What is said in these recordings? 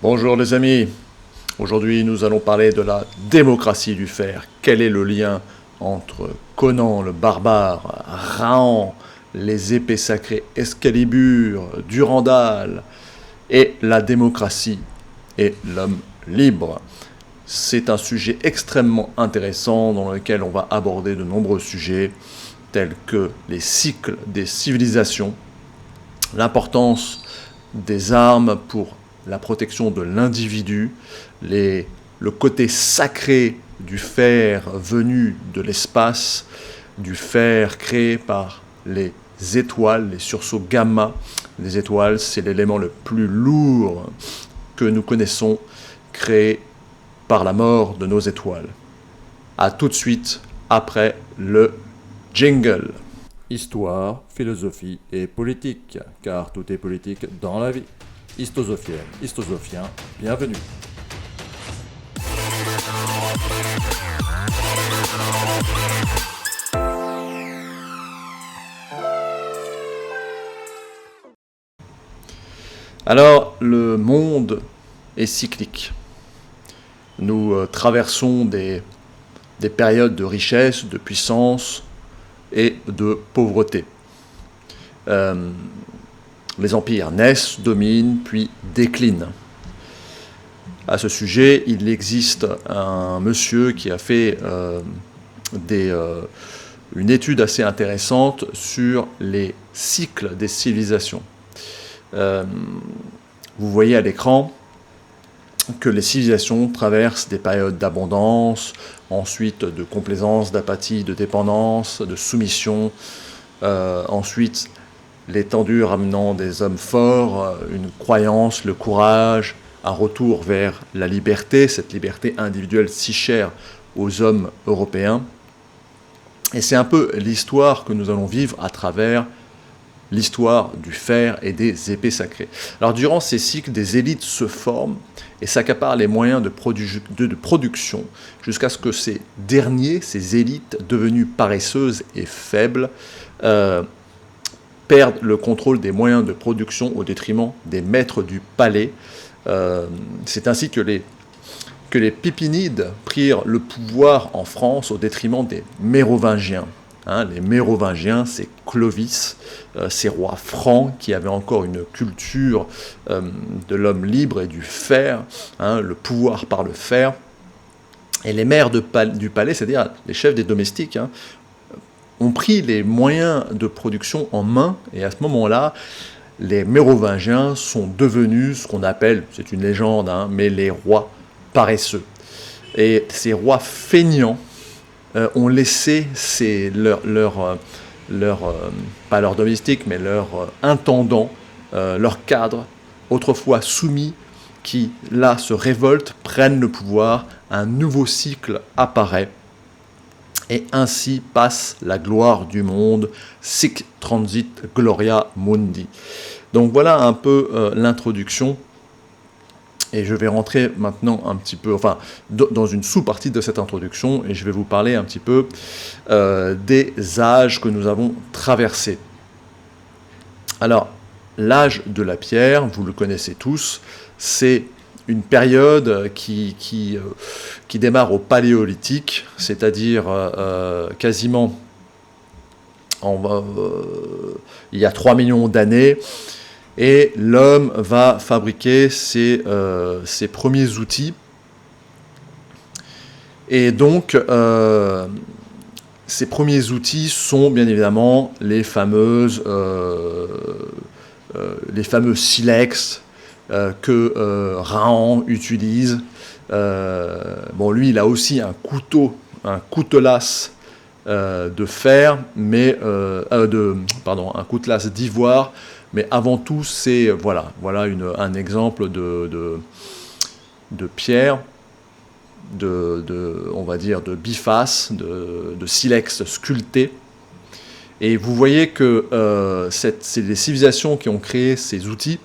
Bonjour les amis, aujourd'hui nous allons parler de la démocratie du fer. Quel est le lien entre Conan le barbare, Rahan, les épées sacrées Excalibur, Durandal et la démocratie et l'homme libre? C'est un sujet extrêmement intéressant dans lequel on va aborder de nombreux sujets tels que les cycles des civilisations, l'importance des armes pour la protection de l'individu, le côté sacré du fer venu de l'espace, du fer créé par les étoiles, les sursauts gamma. Les étoiles, c'est l'élément le plus lourd que nous connaissons, créé par la mort de nos étoiles. A tout de suite après le jingle. Histoire, philosophie et politique, car tout est politique dans la vie. Histosophienne, histosophien, bienvenue. Alors, le monde est cyclique. Nous traversons des périodes de richesse, de puissance et de pauvreté. Les empires naissent, dominent, puis déclinent. À ce sujet, il existe un monsieur qui a fait une étude assez intéressante sur les cycles des civilisations. Vous voyez à l'écran que les civilisations traversent des périodes d'abondance, ensuite de complaisance, d'apathie, de dépendance, de soumission, ensuite l'étendue ramenant des hommes forts, une croyance, le courage, un retour vers la liberté, cette liberté individuelle si chère aux hommes européens. Et c'est un peu l'histoire que nous allons vivre à travers l'histoire du fer et des épées sacrées. Alors durant ces cycles, des élites se forment et s'accaparent les moyens de production jusqu'à ce que ces derniers, ces élites devenues paresseuses et faibles, perdent le contrôle des moyens de production au détriment des maîtres du palais. C'est ainsi que les Pipinides prirent le pouvoir en France au détriment des Mérovingiens. Les Mérovingiens, c'est Clovis, ces rois francs qui avaient encore une culture de l'homme libre et du fer, le pouvoir par le fer. Et les maires du palais, c'est-à-dire les chefs des domestiques, ont pris les moyens de production en main, et à ce moment-là, les Mérovingiens sont devenus ce qu'on appelle, c'est une légende, mais les rois paresseux. Et ces rois feignants ont laissé pas leurs domestiques, mais leurs intendants, leurs cadres, autrefois soumis, qui là se révoltent, prennent le pouvoir, un nouveau cycle apparaît, et ainsi passe la gloire du monde, sic transit gloria mundi. Donc voilà un peu l'introduction, et je vais rentrer maintenant un petit peu, dans une sous-partie de cette introduction, et je vais vous parler un petit peu des âges que nous avons traversés. Alors, l'âge de la pierre, vous le connaissez tous, c'est une période qui démarre au Paléolithique, c'est-à-dire quasiment il y a 3 millions d'années, et l'homme va fabriquer ses premiers outils. Et donc, ces premiers outils sont bien évidemment les fameux silex, que Rahan utilise. Lui, il a aussi un coutelas de fer, mais un coutelas d'ivoire. Mais avant tout, c'est voilà un exemple de pierre, on va dire de biface, de silex sculpté. Et vous voyez que c'est les civilisations qui ont créé ces outils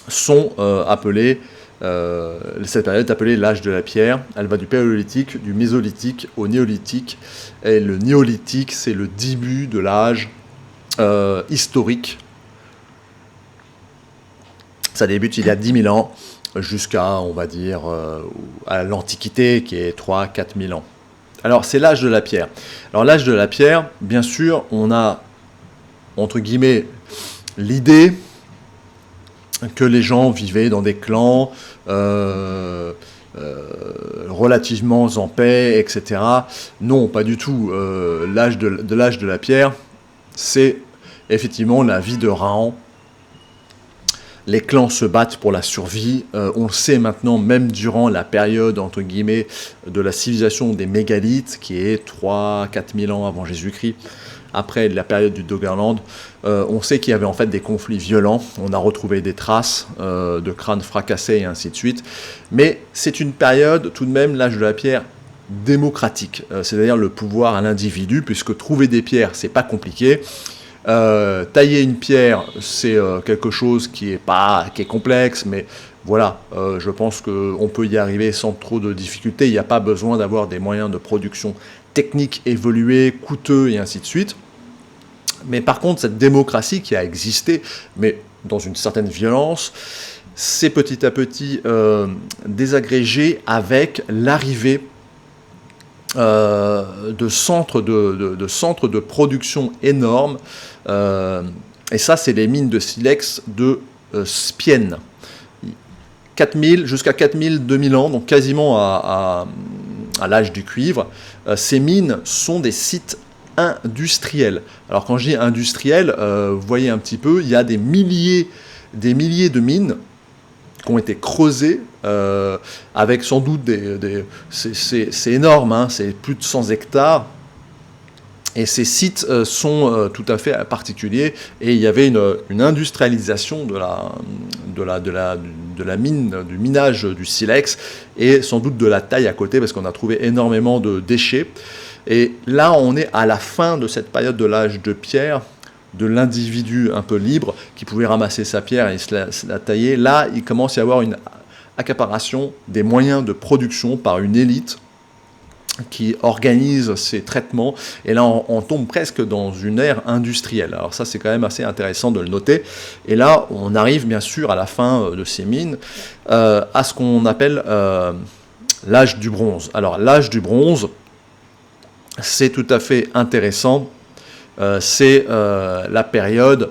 sont appelées, cette période est appelée l'âge de la pierre. Elle va du Paléolithique, du Mésolithique au Néolithique. Et le Néolithique, c'est le début de l'âge historique. Ça débute il y a 10 000 ans jusqu'à, on va dire, à l'Antiquité, qui est 3-4 000 ans. Alors, c'est l'âge de la pierre. Alors, l'âge de la pierre, bien sûr, on a, entre guillemets, l'idée que les gens vivaient dans des clans relativement en paix, etc. Non, pas du tout. L'âge de la pierre, c'est effectivement la vie de Rahan. Les clans se battent pour la survie. On le sait maintenant, même durant la période, entre guillemets, de la civilisation des mégalithes, qui est 3-4 000 ans avant Jésus-Christ, après la période du Doggerland, on sait qu'il y avait en fait des conflits violents. On a retrouvé des traces de crânes fracassés et ainsi de suite. Mais c'est une période, tout de même, l'âge de la pierre, démocratique. C'est-à-dire le pouvoir à l'individu, puisque trouver des pierres, c'est pas compliqué. Tailler une pierre, c'est quelque chose qui est complexe, mais voilà, je pense qu'on peut y arriver sans trop de difficultés. Il n'y a pas besoin d'avoir des moyens de production techniques évolués, coûteux et ainsi de suite. Mais par contre, cette démocratie qui a existé, mais dans une certaine violence, s'est petit à petit désagrégée avec l'arrivée de centres de production énormes. Et ça, c'est les mines de silex de Spienne. 4000 jusqu'à 4000, 2000 ans, donc quasiment à l'âge du cuivre. Ces mines sont des sites industriels. Alors quand je dis industriels, vous voyez un petit peu, il y a des milliers de mines qui ont été creusées avec sans doute c'est énorme, hein, c'est plus de 100 hectares. Et ces sites sont tout à fait particuliers, et il y avait une industrialisation de la mine, du minage du silex, et sans doute de la taille à côté, parce qu'on a trouvé énormément de déchets. Et là, on est à la fin de cette période de l'âge de pierre, de l'individu un peu libre, qui pouvait ramasser sa pierre et se la tailler. Là, il commence à y avoir une accaparation des moyens de production par une élite qui organise ces traitements, et là on tombe presque dans une ère industrielle. Alors ça, c'est quand même assez intéressant de le noter. Et là on arrive bien sûr à la fin de ces mines à ce qu'on appelle l'âge du bronze. Alors l'âge du bronze, c'est tout à fait intéressant. C'est la période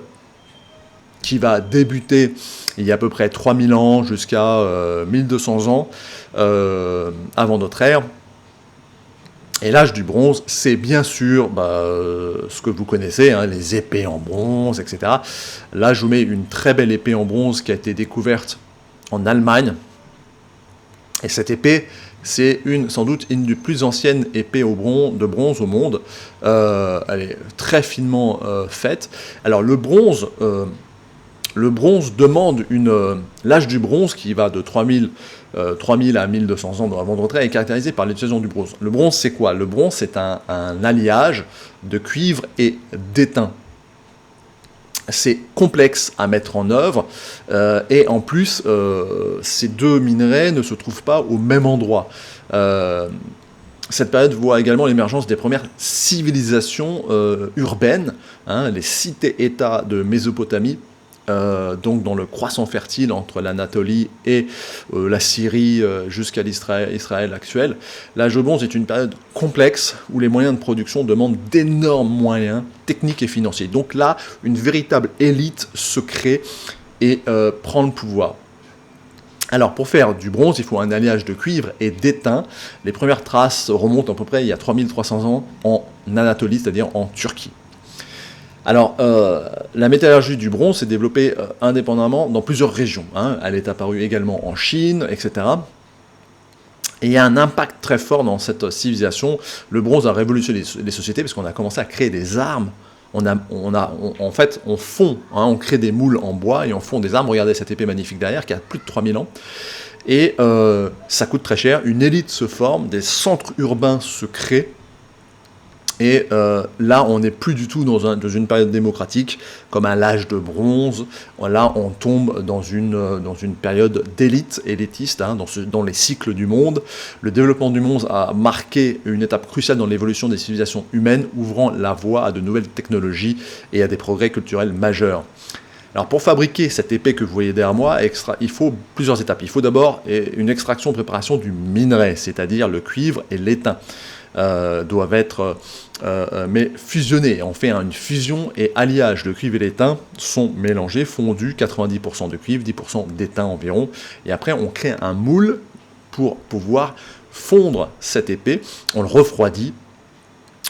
qui va débuter il y a à peu près 3000 ans jusqu'à 1200 ans avant notre ère. Et l'âge du bronze, c'est bien sûr ce que vous connaissez, hein, les épées en bronze, etc. Là, je vous mets une très belle épée en bronze qui a été découverte en Allemagne. Et cette épée, c'est sans doute une des plus anciennes épées de bronze au monde. Elle est très finement faite. Alors le bronze demande l'âge du bronze qui va de 3000 à 1200 ans avant notre ère est caractérisé par l'utilisation du bronze. Le bronze, c'est quoi? Le bronze, c'est un alliage de cuivre et d'étain. C'est complexe à mettre en œuvre, et en plus, ces deux minerais ne se trouvent pas au même endroit. Cette période voit également l'émergence des premières civilisations urbaines, hein, les cités-États de Mésopotamie, donc dans le croissant fertile entre l'Anatolie et la Syrie jusqu'à l'Israël actuel. L'âge de bronze est une période complexe où les moyens de production demandent d'énormes moyens techniques et financiers. Donc là, une véritable élite se crée et prend le pouvoir. Alors pour faire du bronze, il faut un alliage de cuivre et d'étain. Les premières traces remontent à peu près il y a 3300 ans en Anatolie, c'est-à-dire en Turquie. Alors, la métallurgie du bronze s'est développée indépendamment dans plusieurs régions. Hein. Elle est apparue également en Chine, etc. Et il y a un impact très fort dans cette civilisation. Le bronze a révolutionné les sociétés parce qu'on a commencé à créer des armes. En fait, on fond, hein, on crée des moules en bois et on fond des armes. Regardez cette épée magnifique derrière qui a plus de 3000 ans. Et ça coûte très cher. Une élite se forme, des centres urbains se créent. Et là, on n'est plus du tout dans une période démocratique, comme à l'âge de bronze. Là, on tombe dans une période d'élite, élitiste, hein, dans les cycles du monde. Le développement du monde a marqué une étape cruciale dans l'évolution des civilisations humaines, ouvrant la voie à de nouvelles technologies et à des progrès culturels majeurs. Alors pour fabriquer cette épée que vous voyez derrière moi, il faut plusieurs étapes. Il faut d'abord une extraction, préparation du minerai, c'est-à-dire le cuivre et l'étain. Doivent être mais fusionnés. On fait une fusion et alliage. Le cuivre et l'étain sont mélangés, fondus, 90% de cuivre, 10% d'étain environ. Et après, on crée un moule pour pouvoir fondre cette épée. On le refroidit.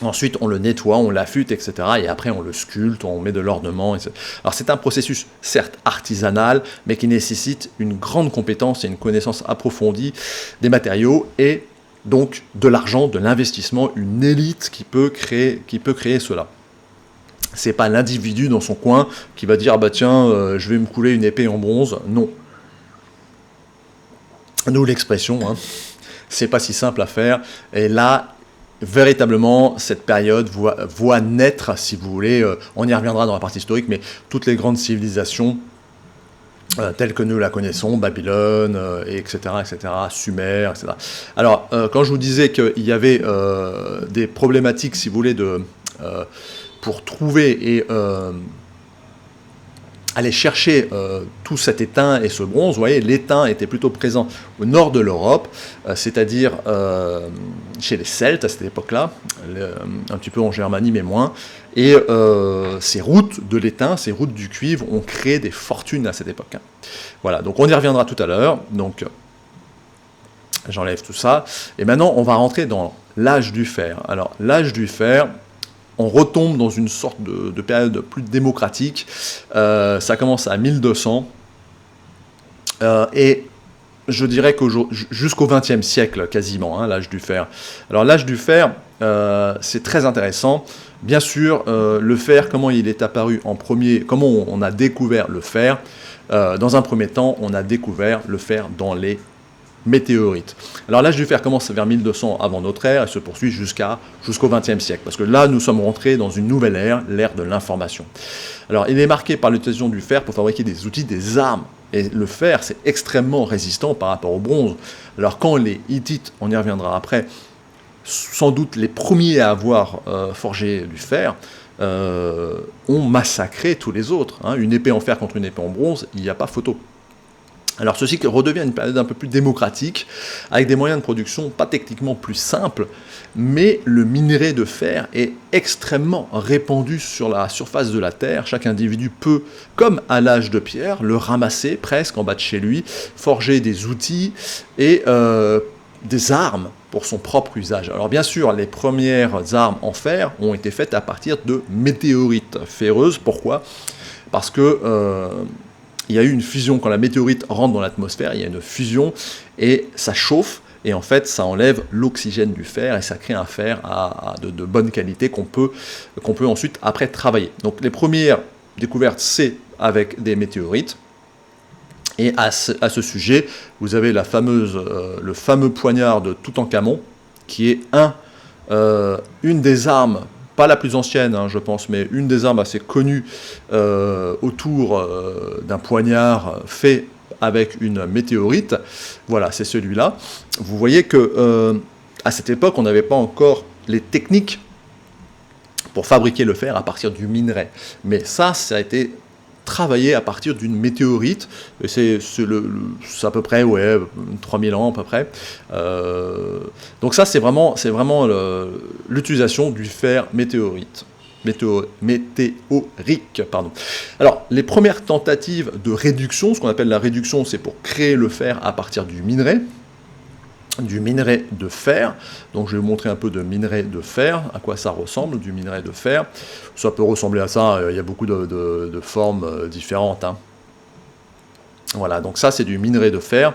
Ensuite, on le nettoie, on l'affûte, etc. Et après, on le sculpte, on met de l'ornement. Etc. Alors, c'est un processus, certes, artisanal, mais qui nécessite une grande compétence et une connaissance approfondie des matériaux et donc de l'argent, de l'investissement, une élite qui peut créer cela. C'est pas l'individu dans son coin qui va dire bah tiens, je vais me couler une épée en bronze. Non. Nous l'expression, c'est pas si simple à faire. Et là, véritablement, cette période voit naître, si vous voulez, on y reviendra dans la partie historique, mais toutes les grandes civilisations telle que nous la connaissons, Babylone, etc., Sumer, etc. Alors, quand je vous disais qu'il y avait des problématiques, si vous voulez, pour trouver et aller chercher tout cet étain et ce bronze, vous voyez, l'étain était plutôt présent au nord de l'Europe, c'est-à-dire chez les Celtes à cette époque-là, un petit peu en Germanie, mais moins. Et ces routes de l'étain, ces routes du cuivre ont créé des fortunes à cette époque. Voilà, donc on y reviendra tout à l'heure. Donc j'enlève tout ça. Et maintenant, on va rentrer dans l'âge du fer. Alors, l'âge du fer, on retombe dans une sorte de période plus démocratique. Ça commence à 1200. Et je dirais que jusqu'au XXe siècle, quasiment, l'âge du fer. Alors, l'âge du fer, c'est très intéressant. Bien sûr, le fer, comment il est apparu en premier, comment on a découvert le fer. Dans un premier temps, on a découvert le fer dans les météorites. Alors l'âge du fer commence vers 1200 avant notre ère et se poursuit jusqu'au XXe siècle, parce que là, nous sommes rentrés dans une nouvelle ère, l'ère de l'information. Alors, il est marqué par l'utilisation du fer pour fabriquer des outils, des armes. Et le fer, c'est extrêmement résistant par rapport au bronze. Alors, quand les Hittites, on y reviendra après, sans doute les premiers à avoir forgé du fer, ont massacré tous les autres. Une épée en fer contre une épée en bronze, il n'y a pas photo. Alors ceci redevient une période un peu plus démocratique, avec des moyens de production pas techniquement plus simples, mais le minerai de fer est extrêmement répandu sur la surface de la Terre. Chaque individu peut, comme à l'âge de pierre, le ramasser presque en bas de chez lui, forger des outils et des armes pour son propre usage. Alors bien sûr, les premières armes en fer ont été faites à partir de météorites ferreuses. Pourquoi ? Parce que il y a eu une fusion, quand la météorite rentre dans l'atmosphère, il y a une fusion et ça chauffe, et en fait ça enlève l'oxygène du fer et ça crée un fer de bonne qualité qu'on peut ensuite après travailler. Donc les premières découvertes, c'est avec des météorites. Et à ce sujet, vous avez le fameux poignard de Toutankhamon, qui est une des armes, pas la plus ancienne, je pense, mais une des armes assez connues autour d'un poignard fait avec une météorite. Voilà, c'est celui-là. Vous voyez que à cette époque, on n'avait pas encore les techniques pour fabriquer le fer à partir du minerai. Mais ça a été travaillé à partir d'une météorite, et c'est à peu près 3000 ans à peu près. Donc ça c'est vraiment l'utilisation du fer météorique. Alors les premières tentatives de réduction, ce qu'on appelle la réduction, c'est pour créer le fer à partir du minerai de fer. Donc je vais vous montrer un peu de minerai de fer, à quoi ça ressemble, du minerai de fer. Ça peut ressembler à ça, il y a beaucoup de formes différentes. Voilà, donc ça c'est du minerai de fer.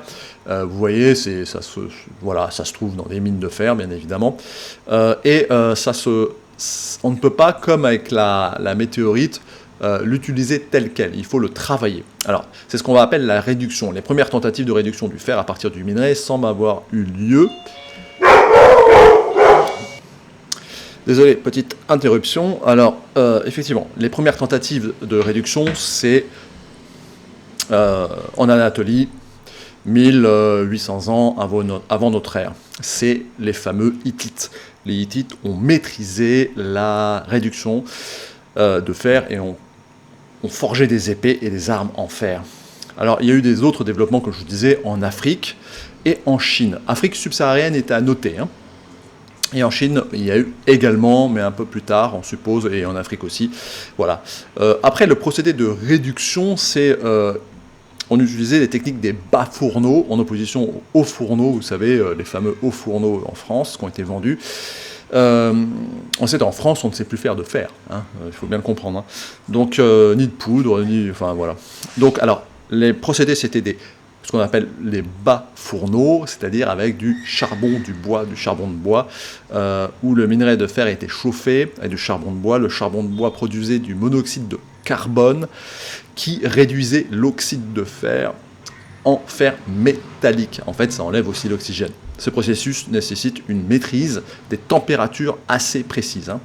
Vous voyez, ça se trouve dans des mines de fer, bien évidemment. On ne peut pas, comme avec la météorite, l'utiliser tel quel, il faut le travailler. Alors, c'est ce qu'on appelle la réduction. Les premières tentatives de réduction du fer à partir du minerai semblent avoir eu lieu. Désolé, petite interruption. Alors, effectivement, les premières tentatives de réduction, c'est en Anatolie, 1800 ans avant notre ère. C'est les fameux Hittites. Les Hittites ont maîtrisé la réduction de fer et ont on forgeait des épées et des armes en fer. Alors, il y a eu des autres développements, comme je vous disais, en Afrique et en Chine. Afrique subsaharienne était à noter, hein. Et en Chine, il y a eu également, mais un peu plus tard, on suppose, et en Afrique aussi. Voilà. Après, le procédé de réduction, c'est... on utilisait les techniques des bas fourneaux en opposition aux hauts fourneaux, vous savez, les fameux hauts fourneaux en France qui ont été vendus. En France, on ne sait plus faire de fer, hein, il faut bien le comprendre. Hein. Donc, ni de poudre, enfin voilà. Donc, alors, les procédés, c'était ce qu'on appelle les bas fourneaux, c'est-à-dire avec du charbon de bois, où le minerai de fer était chauffé avec du charbon de bois. Le charbon de bois produisait du monoxyde de carbone qui réduisait l'oxyde de fer en fer métallique. En fait, ça enlève aussi l'oxygène. Ce processus nécessite une maîtrise des températures assez précises. Hein.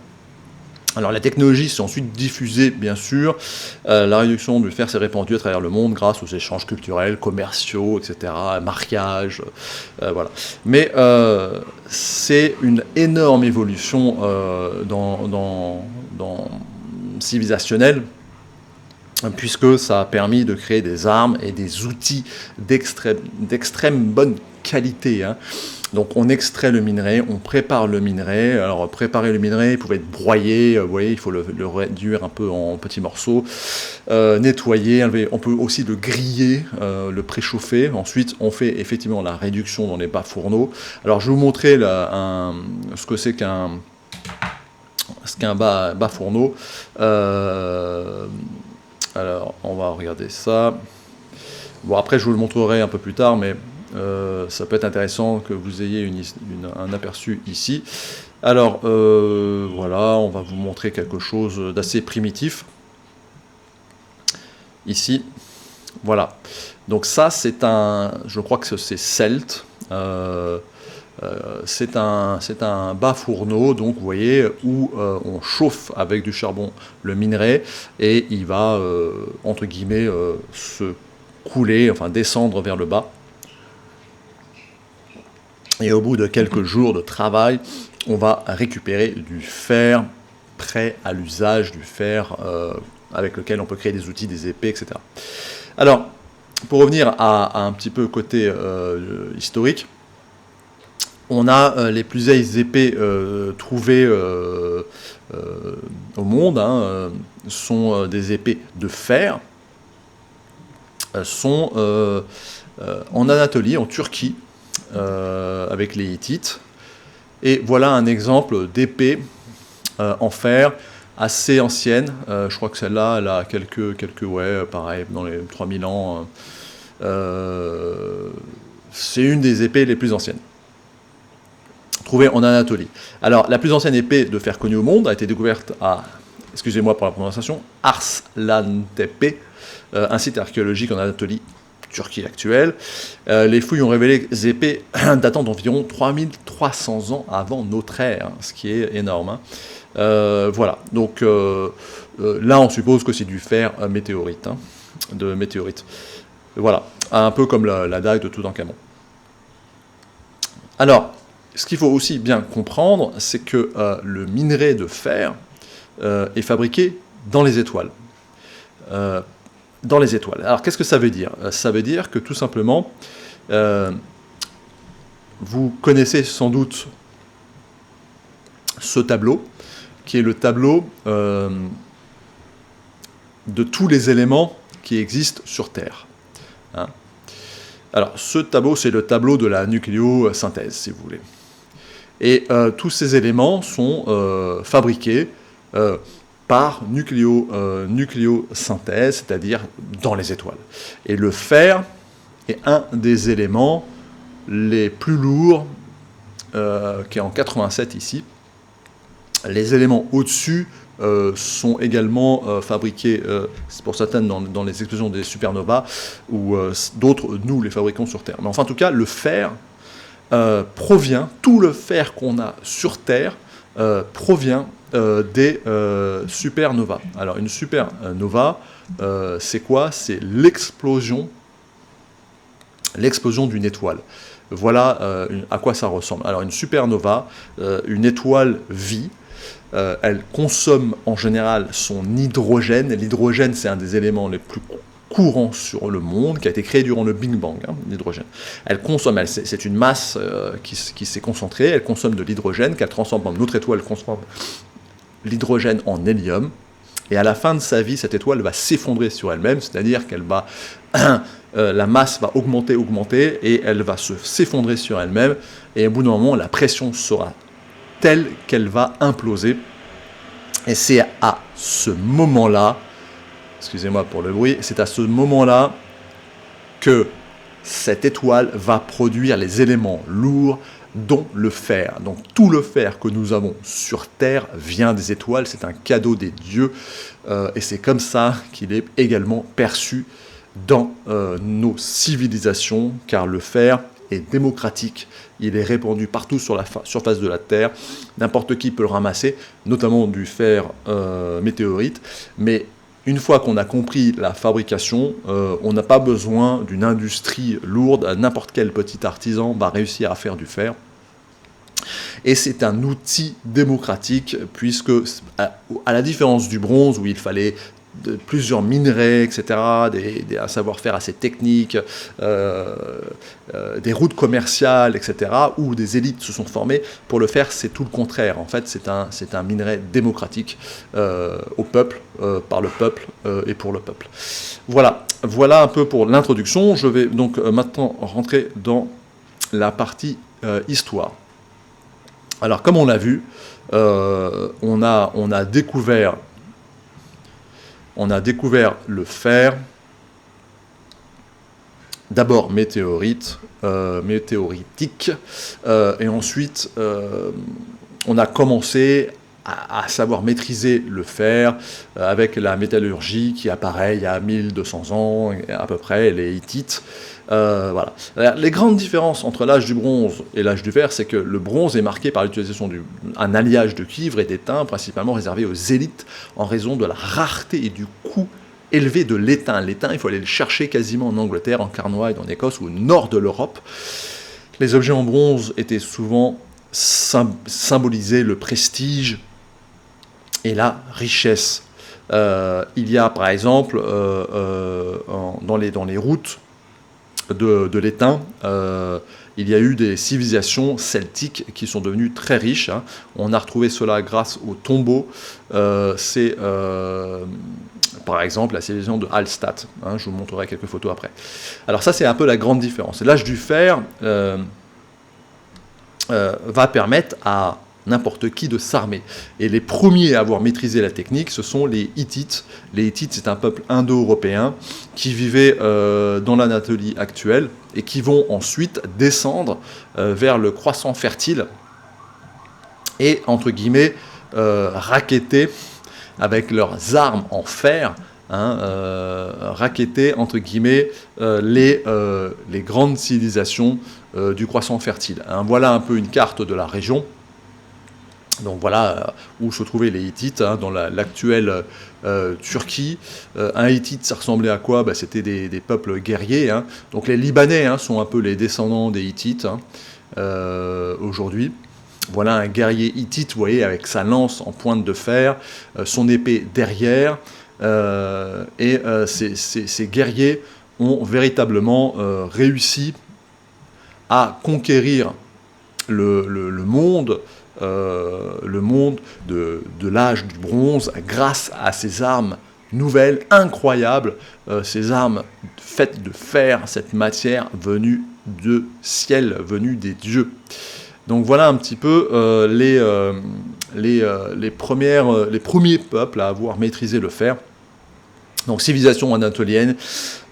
Alors la technologie s'est ensuite diffusée, bien sûr. La réduction du fer s'est répandue à travers le monde grâce aux échanges culturels, commerciaux, etc., mariages, voilà. Mais c'est une énorme évolution civilisationnelle, puisque ça a permis de créer des armes et des outils d'extrême bonne qualité. Hein. Donc on extrait le minerai, on prépare le minerai. Alors préparer le minerai, il pouvait être broyé, vous voyez, il faut le réduire un peu en petits morceaux, nettoyer, on peut aussi le griller, le préchauffer. Ensuite on fait effectivement la réduction dans les bas fourneaux. Alors je vais vous montrer ce que c'est qu'un bas fourneau. Alors, on va regarder ça. Bon, après, je vous le montrerai un peu plus tard, mais ça peut être intéressant que vous ayez un aperçu ici. Alors, voilà, on va vous montrer quelque chose d'assez primitif. Ici, voilà. Donc ça, je crois que c'est Celt. C'est un bas fourneau, donc vous voyez, où on chauffe avec du charbon le minerai et il va, entre guillemets, se couler, enfin descendre vers le bas. Et au bout de quelques jours de travail, on va récupérer du fer prêt à l'usage, du fer avec lequel on peut créer des outils, des épées, etc. Alors, pour revenir à un petit peu côté historique, on a les plus vieilles épées trouvées au monde, hein, sont des épées de fer, sont en Anatolie, en Turquie, avec les Hittites. Et voilà un exemple d'épée en fer assez ancienne. Je crois que celle-là, elle a pareil, dans les 3000 ans. C'est une des épées les plus anciennes, trouvée en Anatolie. Alors, la plus ancienne épée de fer connue au monde a été découverte à, excusez-moi pour la prononciation, Arslantepe, un site archéologique en Anatolie, Turquie actuelle. Les fouilles ont révélé des épées datant d'environ 3300 ans avant notre ère, hein, ce qui est énorme. Hein. Voilà, donc là on suppose que c'est du fer météorite, hein, de météorite. Voilà, un peu comme la dague de Toutankhamon. Alors, ce qu'il faut aussi bien comprendre, c'est que le minerai de fer est fabriqué dans les étoiles. Dans les étoiles. Alors, qu'est-ce que ça veut dire ? Ça veut dire que tout simplement, vous connaissez sans doute ce tableau, qui est le tableau de tous les éléments qui existent sur Terre. Hein ? Alors, ce tableau, c'est le tableau de la nucléosynthèse, si vous voulez. Et tous ces éléments sont fabriqués par nucléosynthèse, c'est-à-dire dans les étoiles. Et le fer est un des éléments les plus lourds, qui est en 87 ici. Les éléments au-dessus sont également fabriqués, pour certaines, dans les explosions des supernovas, ou d'autres, nous, les fabriquons sur Terre. Mais enfin, en tout cas, le fer provient, tout le fer qu'on a sur Terre provient des supernovas. Alors, une supernova, c'est quoi ? C'est l'explosion l'explosion d'une étoile. Voilà à quoi ça ressemble. Alors une supernova, une étoile vit, elle consomme en général son hydrogène. L'hydrogène, c'est un des éléments les plus courants sur le monde, qui a été créé durant le Big Bang, l'hydrogène. Elle consomme, c'est une masse qui s'est concentrée, elle consomme de l'hydrogène, qu'elle transforme en notre étoile, transforme l'hydrogène en hélium. Et à la fin de sa vie, cette étoile va s'effondrer sur elle-même, c'est-à-dire qu'elle va la masse va augmenter, et elle va s'effondrer sur elle-même, et au bout d'un moment, la pression sera telle qu'elle va imploser. Et c'est à ce moment-là, excusez-moi pour le bruit, c'est à ce moment-là que cette étoile va produire les éléments lourds, dont le fer. Donc tout le fer que nous avons sur Terre vient des étoiles, c'est un cadeau des dieux, et c'est comme ça qu'il est également perçu dans nos civilisations, car le fer est démocratique, il est répandu partout sur la surface de la Terre, n'importe qui peut le ramasser, notamment du fer météorite, mais une fois qu'on a compris la fabrication, on n'a pas besoin d'une industrie lourde, n'importe quel petit artisan va réussir à faire du fer. Et c'est un outil démocratique, puisque, à la différence du bronze, où il fallait plusieurs minerais, etc., un savoir-faire assez technique, des routes commerciales, etc., où des élites se sont formées. Pour le fer, c'est tout le contraire. En fait, c'est un minerai démocratique au peuple, par le peuple et pour le peuple. Voilà un peu pour l'introduction. Je vais donc maintenant rentrer dans la partie histoire. Alors, comme on l'a vu, on a découvert le fer, d'abord météoritique, et ensuite on a commencé à savoir maîtriser le fer avec la métallurgie qui apparaît il y a 1200 ans à peu près, les Hittites. Voilà. Alors, les grandes différences entre l'âge du bronze et l'âge du fer, c'est que le bronze est marqué par l'utilisation d'un alliage de cuivre et d'étain, principalement réservé aux élites, en raison de la rareté et du coût élevé de l'étain. L'étain, il faut aller le chercher quasiment en Angleterre, en Cornouailles, en Écosse ou au nord de l'Europe. Les objets en bronze étaient souvent symbolisaient le prestige et la richesse. Il y a par exemple dans les routes de l'étain, il y a eu des civilisations celtiques qui sont devenues très riches. On a retrouvé cela grâce aux tombeaux. C'est par exemple la civilisation de Hallstatt. Je vous montrerai quelques photos après. Alors ça, c'est un peu la grande différence. L'âge du fer va permettre à n'importe qui de s'armer. Et les premiers à avoir maîtrisé la technique, ce sont les Hittites. Les Hittites, c'est un peuple indo-européen qui vivait dans l'Anatolie actuelle et qui vont ensuite descendre vers le croissant fertile et, entre guillemets, raqueter avec leurs armes en fer, raqueter, entre guillemets, les grandes civilisations du croissant fertile. Voilà un peu une carte de la région. Donc voilà où se trouvaient les Hittites, dans l'actuelle Turquie. Un Hittite, ça ressemblait à quoi ? C'était des peuples guerriers. Donc les Libanais sont un peu les descendants des Hittites aujourd'hui. Voilà un guerrier hittite, vous voyez, avec sa lance en pointe de fer, son épée derrière. Ces guerriers ont véritablement réussi à conquérir le monde de l'âge du bronze grâce à ces armes nouvelles, incroyables, ces armes faites de fer, cette matière venue du ciel, venue des dieux. Donc voilà un petit peu les premiers peuples à avoir maîtrisé le fer. Donc, civilisations anatoliennes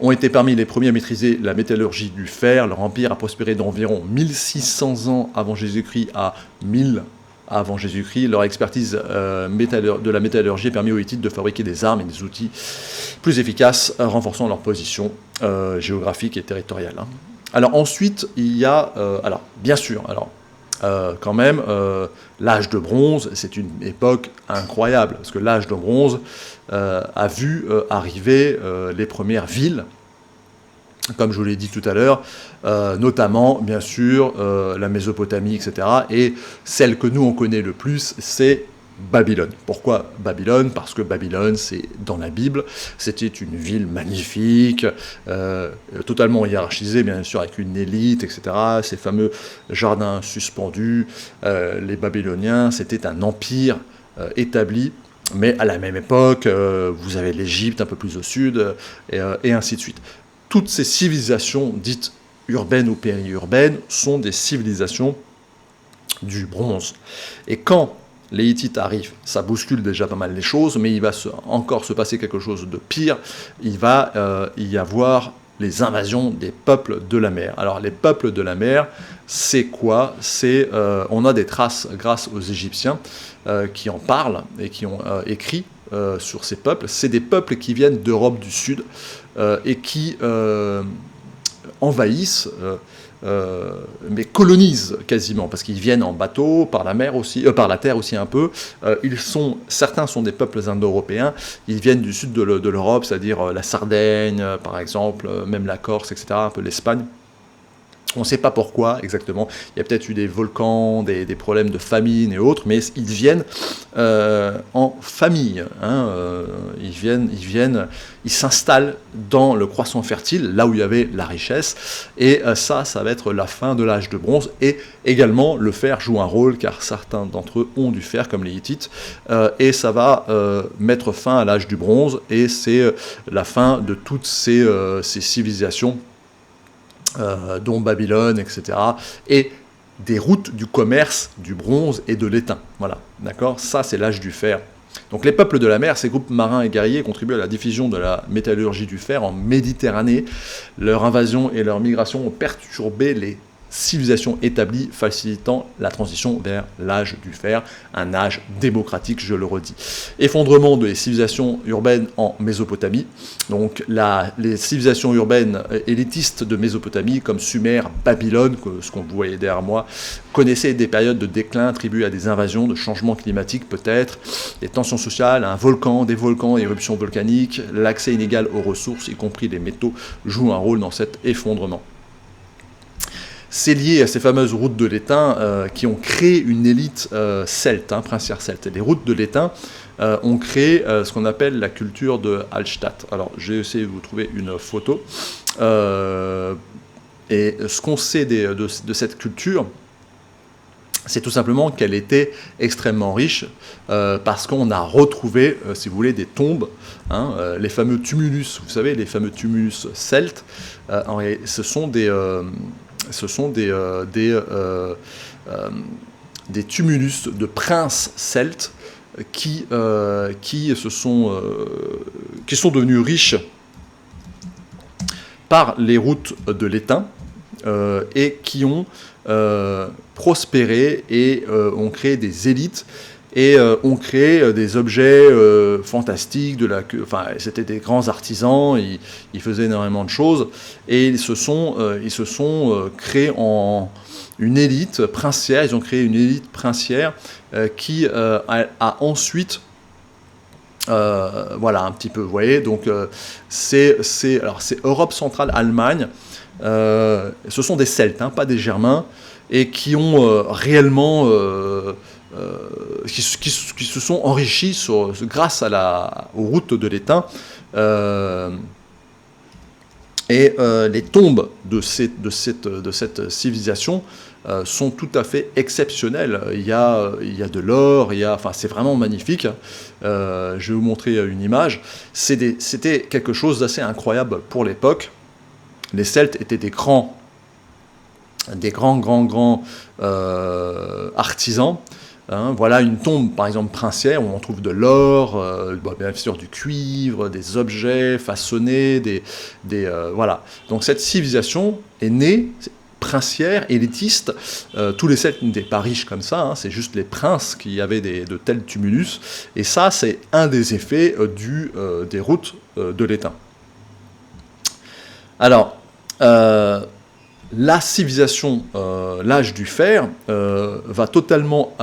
ont été parmi les premiers à maîtriser la métallurgie du fer. Leur empire a prospéré d'environ 1600 ans avant Jésus-Christ à 1000 avant Jésus-Christ. Leur expertise de la métallurgie a permis aux Hittites de fabriquer des armes et des outils plus efficaces, renforçant leur position géographique et territoriale. Alors ensuite, il y a, bien sûr, quand même, l'âge de bronze, c'est une époque incroyable, parce que l'âge de bronze a vu arriver les premières villes comme je vous l'ai dit tout à l'heure, notamment, bien sûr, la Mésopotamie, etc. Et celle que nous, on connaît le plus, c'est Babylone. Pourquoi Babylone? Parce que Babylone, c'est dans la Bible, c'était une ville magnifique, totalement hiérarchisée, bien sûr, avec une élite, etc. Ces fameux jardins suspendus, les Babyloniens, c'était un empire établi, mais à la même époque, vous avez l'Égypte un peu plus au sud, et ainsi de suite. Toutes ces civilisations dites urbaines ou périurbaines sont des civilisations du bronze. Et quand les Hittites arrivent, ça bouscule déjà pas mal les choses, mais il va encore se passer quelque chose de pire. Il va y avoir les invasions des peuples de la mer. Alors les peuples de la mer, c'est quoi? On a des traces grâce aux Égyptiens qui en parlent et qui ont écrit sur ces peuples. C'est des peuples qui viennent d'Europe du Sud et qui envahissent, mais colonisent quasiment, parce qu'ils viennent en bateau, par la mer aussi, par la terre aussi un peu. Certains sont des peuples indo-européens, ils viennent du sud de l'Europe, c'est-à-dire la Sardaigne, par exemple, même la Corse, etc., un peu l'Espagne. On ne sait pas pourquoi exactement. Il y a peut-être eu des volcans, des problèmes de famine et autres, mais ils viennent en famille. Ils s'installent dans le croissant fertile, là où il y avait la richesse. Et ça va être la fin de l'âge de bronze. Et également, le fer joue un rôle, car certains d'entre eux ont du fer, comme les Hittites. Et ça va mettre fin à l'âge du bronze. Et c'est la fin de toutes ces civilisations, dont Babylone, etc., et des routes du commerce du bronze et de l'étain. Voilà, d'accord? Ça, c'est l'âge du fer. Donc les peuples de la mer, ces groupes marins et guerriers, contribuent à la diffusion de la métallurgie du fer en Méditerranée. Leur invasion et leur migration ont perturbé les civilisations établies, facilitant la transition vers l'âge du fer, un âge démocratique, je le redis. Effondrement des civilisations urbaines en Mésopotamie. Donc les civilisations urbaines élitistes de Mésopotamie, comme Sumer, Babylone, ce qu'on voyait derrière moi, connaissaient des périodes de déclin attribuées à des invasions, de changements climatiques peut-être, des tensions sociales, des volcans, éruptions volcaniques, l'accès inégal aux ressources, y compris les métaux, joue un rôle dans cet effondrement. C'est lié à ces fameuses routes de l'étain qui ont créé une élite celte, princière celte. Et les routes de l'étain ont créé ce qu'on appelle la culture de Hallstatt. Alors, j'ai essayé de vous trouver une photo. Et ce qu'on sait de cette culture, c'est tout simplement qu'elle était extrêmement riche parce qu'on a retrouvé, si vous voulez, des tombes, les fameux tumulus, vous savez, les fameux tumulus celtes. Ce sont des tumulus de princes celtes qui sont devenus riches par les routes de l'étain et qui ont prospéré et ont créé des élites et ont créé des objets fantastiques. C'était des grands artisans, ils faisaient énormément de choses, et ils se sont créés en une élite princière. Ils ont créé une élite princière qui a ensuite un petit peu, vous voyez, donc c'est Europe centrale, Allemagne, ce sont des Celtes, pas des Germains, et qui ont réellement qui se sont enrichis grâce aux routes de l'étain, et les tombes de cette civilisation sont tout à fait exceptionnelles. Il y a de l'or, c'est vraiment magnifique. Je vais vous montrer une image. C'était quelque chose d'assez incroyable pour l'époque. Les Celtes étaient des grands artisans. Voilà une tombe, par exemple, princière, où on trouve de l'or, bien sûr du cuivre, des objets façonnés, voilà. Donc cette civilisation est née, princière, élitiste. Tous les Celtes n'étaient pas riches comme ça, c'est juste les princes qui avaient de tels tumulus. Et ça, c'est un des effets des routes de l'étain. Alors, la civilisation, l'âge du fer, va totalement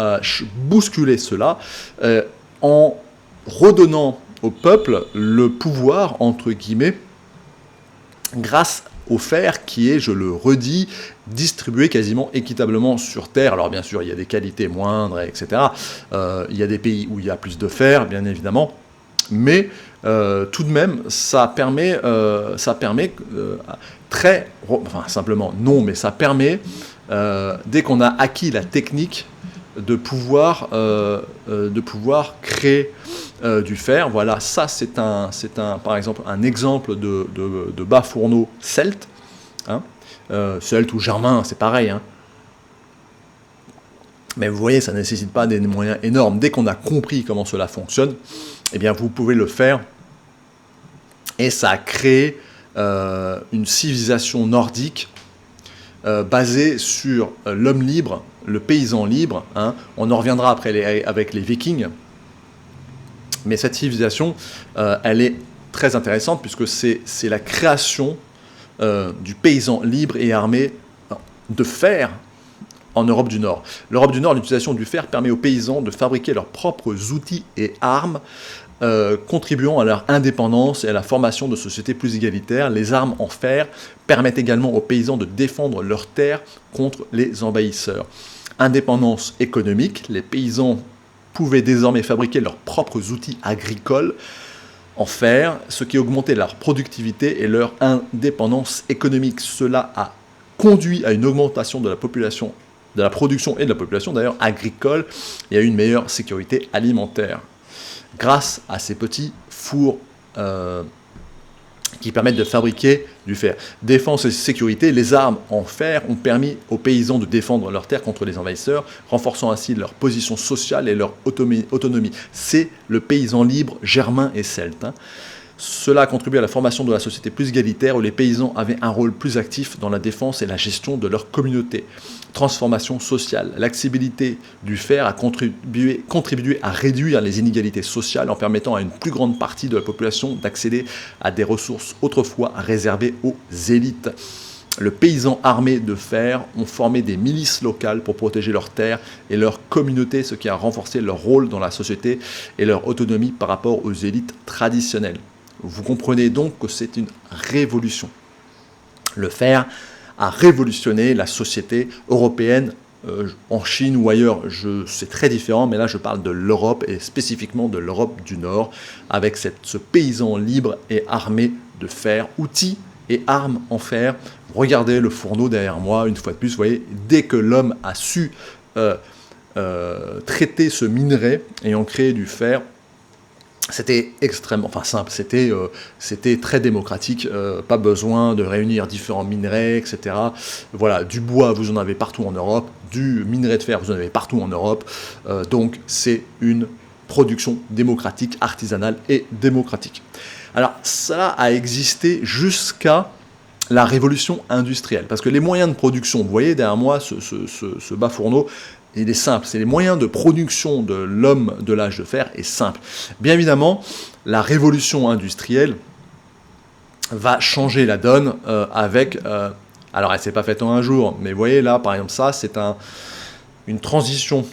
bousculer cela en redonnant au peuple le pouvoir, entre guillemets, grâce au fer qui est, je le redis, distribué quasiment équitablement sur Terre. Alors bien sûr, il y a des qualités moindres, etc. Il y a des pays où il y a plus de fer, bien évidemment, mais tout de même, ça permet simplement non, mais ça permet, dès qu'on a acquis la technique, de pouvoir créer du fer. Voilà, ça c'est par exemple un exemple de bas fourneau celte, hein. Celte ou germain, c'est pareil, hein. Mais vous voyez, ça ne nécessite pas des moyens énormes. Dès qu'on a compris comment cela fonctionne, eh bien vous pouvez le faire. Et ça a créé une civilisation nordique basée sur l'homme libre, le paysan libre, hein. On en reviendra après avec les Vikings. Mais cette civilisation, elle est très intéressante puisque c'est la création du paysan libre et armé de fer en Europe du Nord. L'Europe du Nord, l'utilisation du fer permet aux paysans de fabriquer leurs propres outils et armes, contribuant à leur indépendance et à la formation de sociétés plus égalitaires. Les armes en fer permettent également aux paysans de défendre leurs terres contre les envahisseurs. Indépendance économique, les paysans pouvaient désormais fabriquer leurs propres outils agricoles en fer, ce qui augmentait leur productivité et leur indépendance économique. Cela a conduit à une augmentation de la population, de la production et de la population d'ailleurs agricole, et à une meilleure sécurité alimentaire. Grâce à ces petits fours qui permettent de fabriquer du fer. Défense et sécurité, les armes en fer ont permis aux paysans de défendre leurs terres contre les envahisseurs, renforçant ainsi leur position sociale et leur autonomie. C'est le paysan libre germain et celte, hein. Cela a contribué à la formation de la société plus égalitaire où les paysans avaient un rôle plus actif dans la défense et la gestion de leur communauté. Transformation sociale. L'accessibilité du fer a contribué à réduire les inégalités sociales en permettant à une plus grande partie de la population d'accéder à des ressources autrefois réservées aux élites. Le paysan armé de fer ont formé des milices locales pour protéger leurs terres et leur communauté, ce qui a renforcé leur rôle dans la société et leur autonomie par rapport aux élites traditionnelles. Vous comprenez donc que c'est une révolution. Le fer a révolutionné la société européenne. En Chine ou ailleurs, c'est très différent, mais là je parle de l'Europe et spécifiquement de l'Europe du Nord, avec ce paysan libre et armé de fer, outils et armes en fer. Regardez le fourneau derrière moi, une fois de plus, vous voyez, dès que l'homme a su traiter ce minerai et en créer du fer, c'était extrêmement simple, c'était très démocratique, pas besoin de réunir différents minerais, etc. Voilà, du bois, vous en avez partout en Europe, du minerai de fer, vous en avez partout en Europe, donc c'est une production démocratique, artisanale et démocratique. Alors, ça a existé jusqu'à la révolution industrielle, parce que les moyens de production, vous voyez derrière moi ce bas fourneau, il est simple, c'est les moyens de production de l'homme de l'âge de fer est simple. Bien évidemment, la révolution industrielle va changer la donne avec... alors, elle ne s'est pas faite en un jour, mais vous voyez là, par exemple, ça, c'est une transition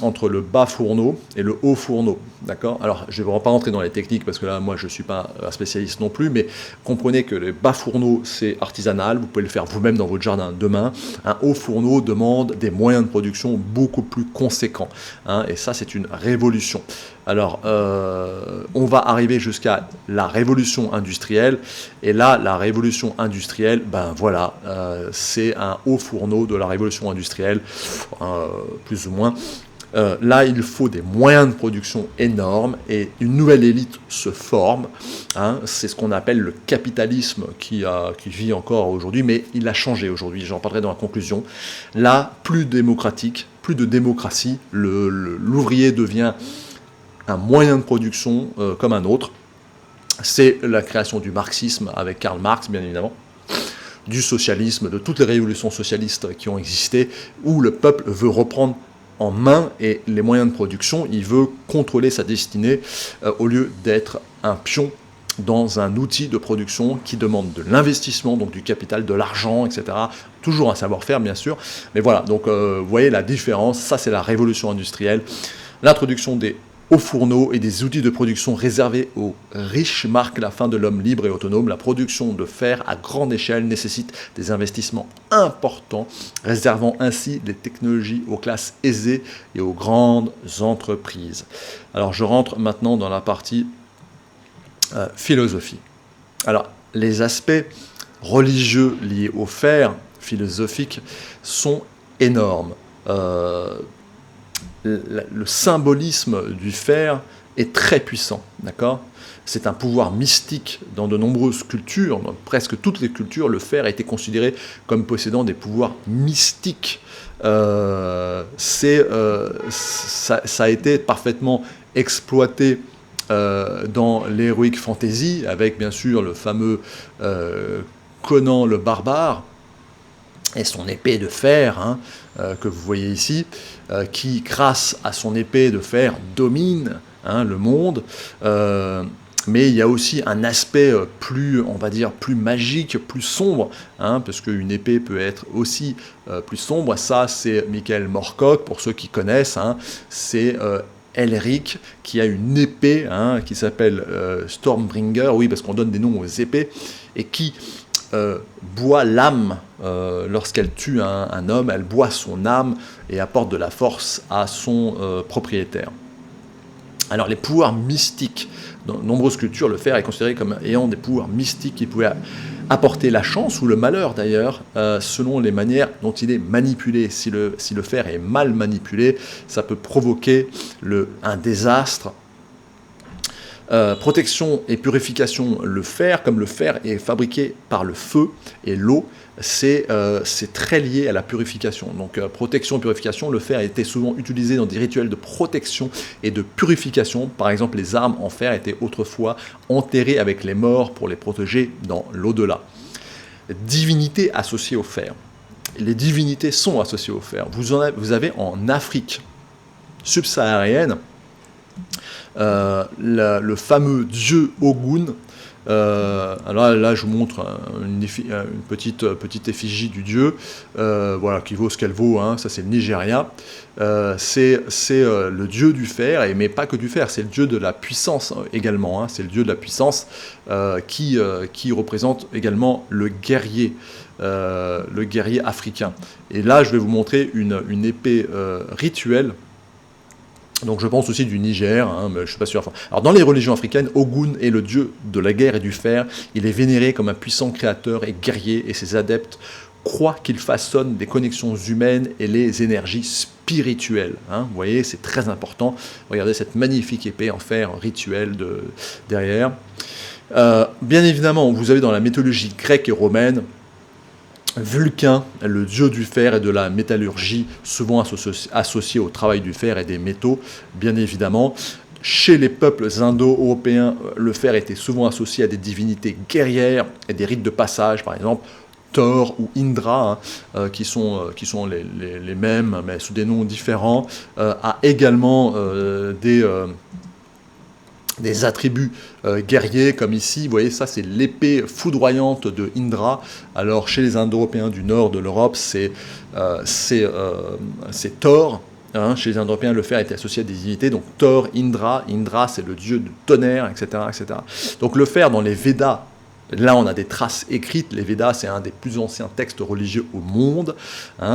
entre le bas fourneau et le haut fourneau, d'accord ? Alors, je ne vais pas rentrer dans les techniques, parce que là, moi, je ne suis pas un spécialiste non plus, mais comprenez que le bas fourneau, c'est artisanal, vous pouvez le faire vous-même dans votre jardin demain. Un haut fourneau demande des moyens de production beaucoup plus conséquents, hein, et ça, c'est une révolution. Alors, on va arriver jusqu'à la révolution industrielle, et là, la révolution industrielle, ben voilà, c'est un haut fourneau de la révolution industrielle, plus ou moins. Là, il faut des moyens de production énormes et une nouvelle élite se forme, hein. C'est ce qu'on appelle le capitalisme qui vit encore aujourd'hui, mais il a changé aujourd'hui, j'en parlerai dans la conclusion. Là, plus démocratique, plus de démocratie, l'ouvrier devient un moyen de production comme un autre. C'est la création du marxisme avec Karl Marx, bien évidemment, du socialisme, de toutes les révolutions socialistes qui ont existé, où le peuple veut reprendre en main et les moyens de production, il veut contrôler sa destinée au lieu d'être un pion dans un outil de production qui demande de l'investissement, donc du capital, de l'argent, etc. Toujours un savoir-faire, bien sûr. Mais voilà, donc vous voyez la différence, ça c'est la révolution industrielle. L'introduction des aux fourneaux et des outils de production réservés aux riches marquent la fin de l'homme libre et autonome. La production de fer à grande échelle nécessite des investissements importants, réservant ainsi les technologies aux classes aisées et aux grandes entreprises. Alors je rentre maintenant dans la partie philosophie. Alors les aspects religieux liés au fer philosophique sont énormes. Le symbolisme du fer est très puissant, d'accord ? C'est un pouvoir mystique dans de nombreuses cultures, dans presque toutes les cultures, le fer a été considéré comme possédant des pouvoirs mystiques. Ça a été parfaitement exploité dans l'heroic fantasy, avec bien sûr le fameux Conan le barbare, et son épée de fer, que vous voyez ici, qui, grâce à son épée de fer, domine le monde. Mais il y a aussi un aspect plus, on va dire, plus magique, plus sombre, parce qu'une épée peut être aussi plus sombre. Ça, c'est Michael Moorcock, pour ceux qui connaissent. C'est Elric qui a une épée qui s'appelle Stormbringer, oui, parce qu'on donne des noms aux épées, et qui boit l'âme lorsqu'elle tue un homme, elle boit son âme et apporte de la force à son propriétaire. Alors les pouvoirs mystiques, dans de nombreuses cultures, le fer est considéré comme ayant des pouvoirs mystiques qui pouvaient apporter la chance ou le malheur d'ailleurs, selon les manières dont il est manipulé. Si le fer est mal manipulé, ça peut provoquer un désastre. Protection et purification, le fer, comme le fer est fabriqué par le feu et l'eau, c'est très lié à la purification. Donc protection et purification, le fer a été souvent utilisé dans des rituels de protection et de purification. Par exemple, les armes en fer étaient autrefois enterrées avec les morts pour les protéger dans l'au-delà. Divinités associées au fer. Les divinités sont associées au fer. Vous avez en Afrique subsaharienne le fameux dieu Ogun. Alors là, je vous montre une petite effigie du dieu, voilà, qui vaut ce qu'elle vaut. Ça, c'est le Nigeria. C'est le dieu du fer, mais pas que du fer. C'est le dieu de la puissance également. C'est le dieu de la puissance qui représente également le guerrier africain. Et là, je vais vous montrer une épée rituelle. Donc je pense aussi du Niger, mais je ne suis pas sûr. Alors dans les religions africaines, Ogun est le dieu de la guerre et du fer. Il est vénéré comme un puissant créateur et guerrier, et ses adeptes croient qu'il façonne des connexions humaines et les énergies spirituelles. Vous voyez, c'est très important. Regardez cette magnifique épée en fer rituelle derrière. Bien évidemment, vous avez dans la mythologie grecque et romaine Vulcain, le dieu du fer et de la métallurgie, souvent associé au travail du fer et des métaux, bien évidemment. Chez les peuples indo-européens, le fer était souvent associé à des divinités guerrières et des rites de passage, par exemple Thor ou Indra, qui sont les mêmes, mais sous des noms différents, a également des attributs guerriers, comme ici, vous voyez, ça c'est l'épée foudroyante de Indra. Alors chez les Indo-Européens du nord de l'Europe, c'est Thor. Chez les Indo-Européens, le fer était associé à des divinités, donc Thor, Indra c'est le dieu du tonnerre, etc., etc. Donc le fer dans les Védas, là on a des traces écrites. Les Védas, c'est un des plus anciens textes religieux au monde.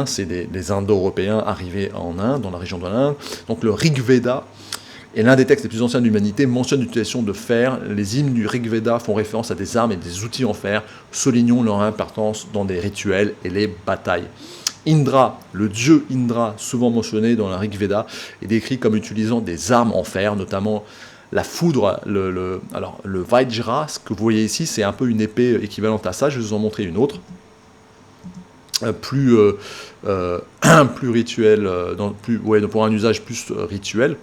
C'est des Indo-Européens arrivés en Inde, dans la région de l'Inde. Donc le Rig Veda, et l'un des textes les plus anciens de l'humanité, mentionne l'utilisation de fer. Les hymnes du Rig Veda font référence à des armes et des outils en fer. Soulignons leur importance dans des rituels et les batailles. Indra, le dieu Indra, souvent mentionné dans la Rig Veda, est décrit comme utilisant des armes en fer, notamment la foudre. Alors, le Vajra, ce que vous voyez ici, c'est un peu une épée équivalente à ça. Je vais vous en montrer une autre. Plus rituel, pour un usage plus rituel.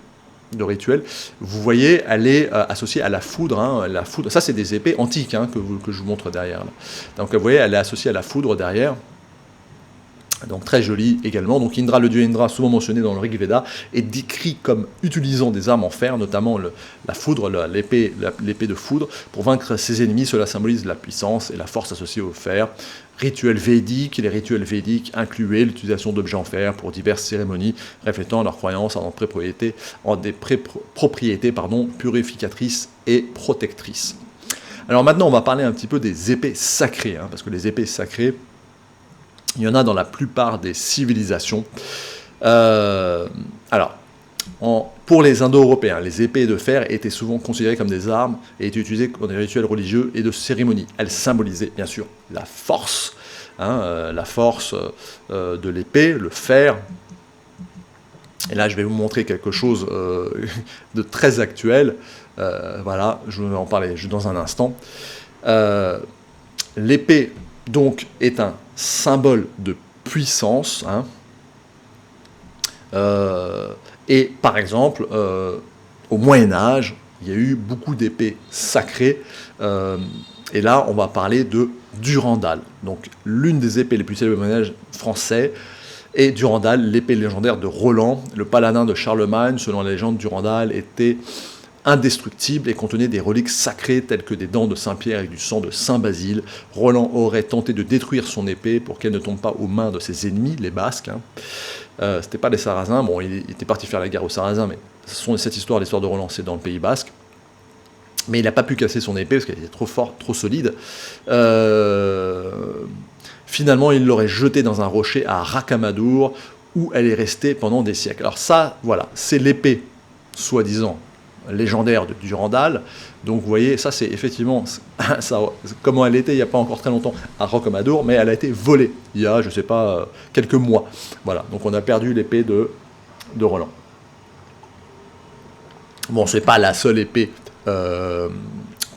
Vous voyez, elle est associée à la foudre. La foudre, ça c'est des épées antiques que je vous montre derrière. Là. Donc vous voyez, elle est associée à la foudre derrière. Donc très joli également. Donc Indra, le dieu Indra, souvent mentionné dans le Rig Veda, est décrit comme utilisant des armes en fer, notamment la foudre, l'épée de foudre, pour vaincre ses ennemis. Cela symbolise la puissance et la force associée au fer. Rituels védiques, les rituels védiques incluaient l'utilisation d'objets en fer pour diverses cérémonies, reflétant leur croyance en des propriétés purificatrices et protectrices. Alors maintenant, on va parler un petit peu des épées sacrées, parce que les épées sacrées, il y en a dans la plupart des civilisations. Pour les Indo-Européens, les épées de fer étaient souvent considérées comme des armes et étaient utilisées dans des rituels religieux et de cérémonies. Elles symbolisaient bien sûr la force, de l'épée, le fer. Et là, je vais vous montrer quelque chose de très actuel. Je vais en parler juste dans un instant. L'épée, donc, est un symbole de puissance. Et par exemple, au Moyen-Âge, il y a eu beaucoup d'épées sacrées. Et là, on va parler de Durandal. Donc, l'une des épées les plus célèbres du Moyen-Âge français est Durandal, l'épée légendaire de Roland. Le paladin de Charlemagne, selon la légende, Durandal était indestructible et contenait des reliques sacrées telles que des dents de Saint-Pierre et du sang de Saint-Basile. Roland aurait tenté de détruire son épée pour qu'elle ne tombe pas aux mains de ses ennemis, les Basques. C'était pas les Sarrasins, bon, il était parti faire la guerre aux Sarrasins, mais cette histoire, l'histoire de Roland, c'est dans le Pays Basque. Mais il n'a pas pu casser son épée parce qu'elle était trop forte, trop solide. Finalement, il l'aurait jetée dans un rocher à Racamadour, où elle est restée pendant des siècles. Alors ça, voilà, c'est l'épée, soi-disant, légendaire de Durandal. Donc vous voyez, ça c'est effectivement comment elle était il n'y a pas encore très longtemps à Rocamadour, mais elle a été volée il y a, je ne sais pas, quelques mois. Voilà, donc on a perdu l'épée de Roland. Bon, ce n'est pas la seule épée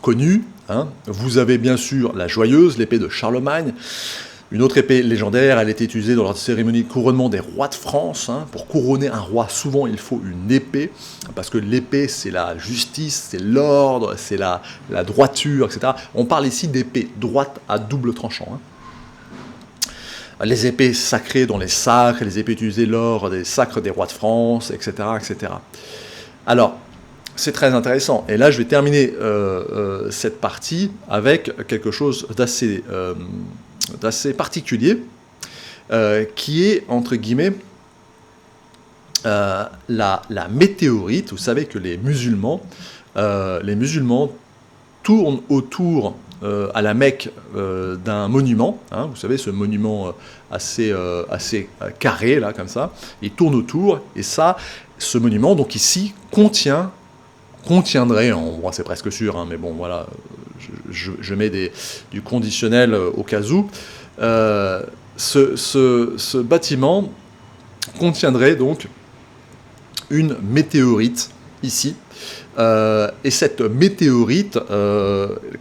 connue. Vous avez bien sûr la Joyeuse, l'épée de Charlemagne. Une autre épée légendaire, elle était utilisée dans la cérémonie de couronnement des rois de France. Pour couronner un roi, souvent il faut une épée, parce que l'épée c'est la justice, c'est l'ordre, c'est la droiture, etc. On parle ici d'épée droite à double tranchant. Les épées sacrées dans les sacres, les épées utilisées lors des sacres des rois de France, etc. etc. Alors, c'est très intéressant. Et là, je vais terminer cette partie avec quelque chose d'assez particulier, qui est, entre guillemets, la météorite. Vous savez que les musulmans tournent autour, à la Mecque, d'un monument, vous savez, ce monument assez carré, là, comme ça. Ils tournent autour, et ce monument, donc ici, contiendrait, bon, c'est presque sûr, mais bon, voilà, je mets du conditionnel au cas où, ce bâtiment contiendrait donc une météorite ici, et cette météorite,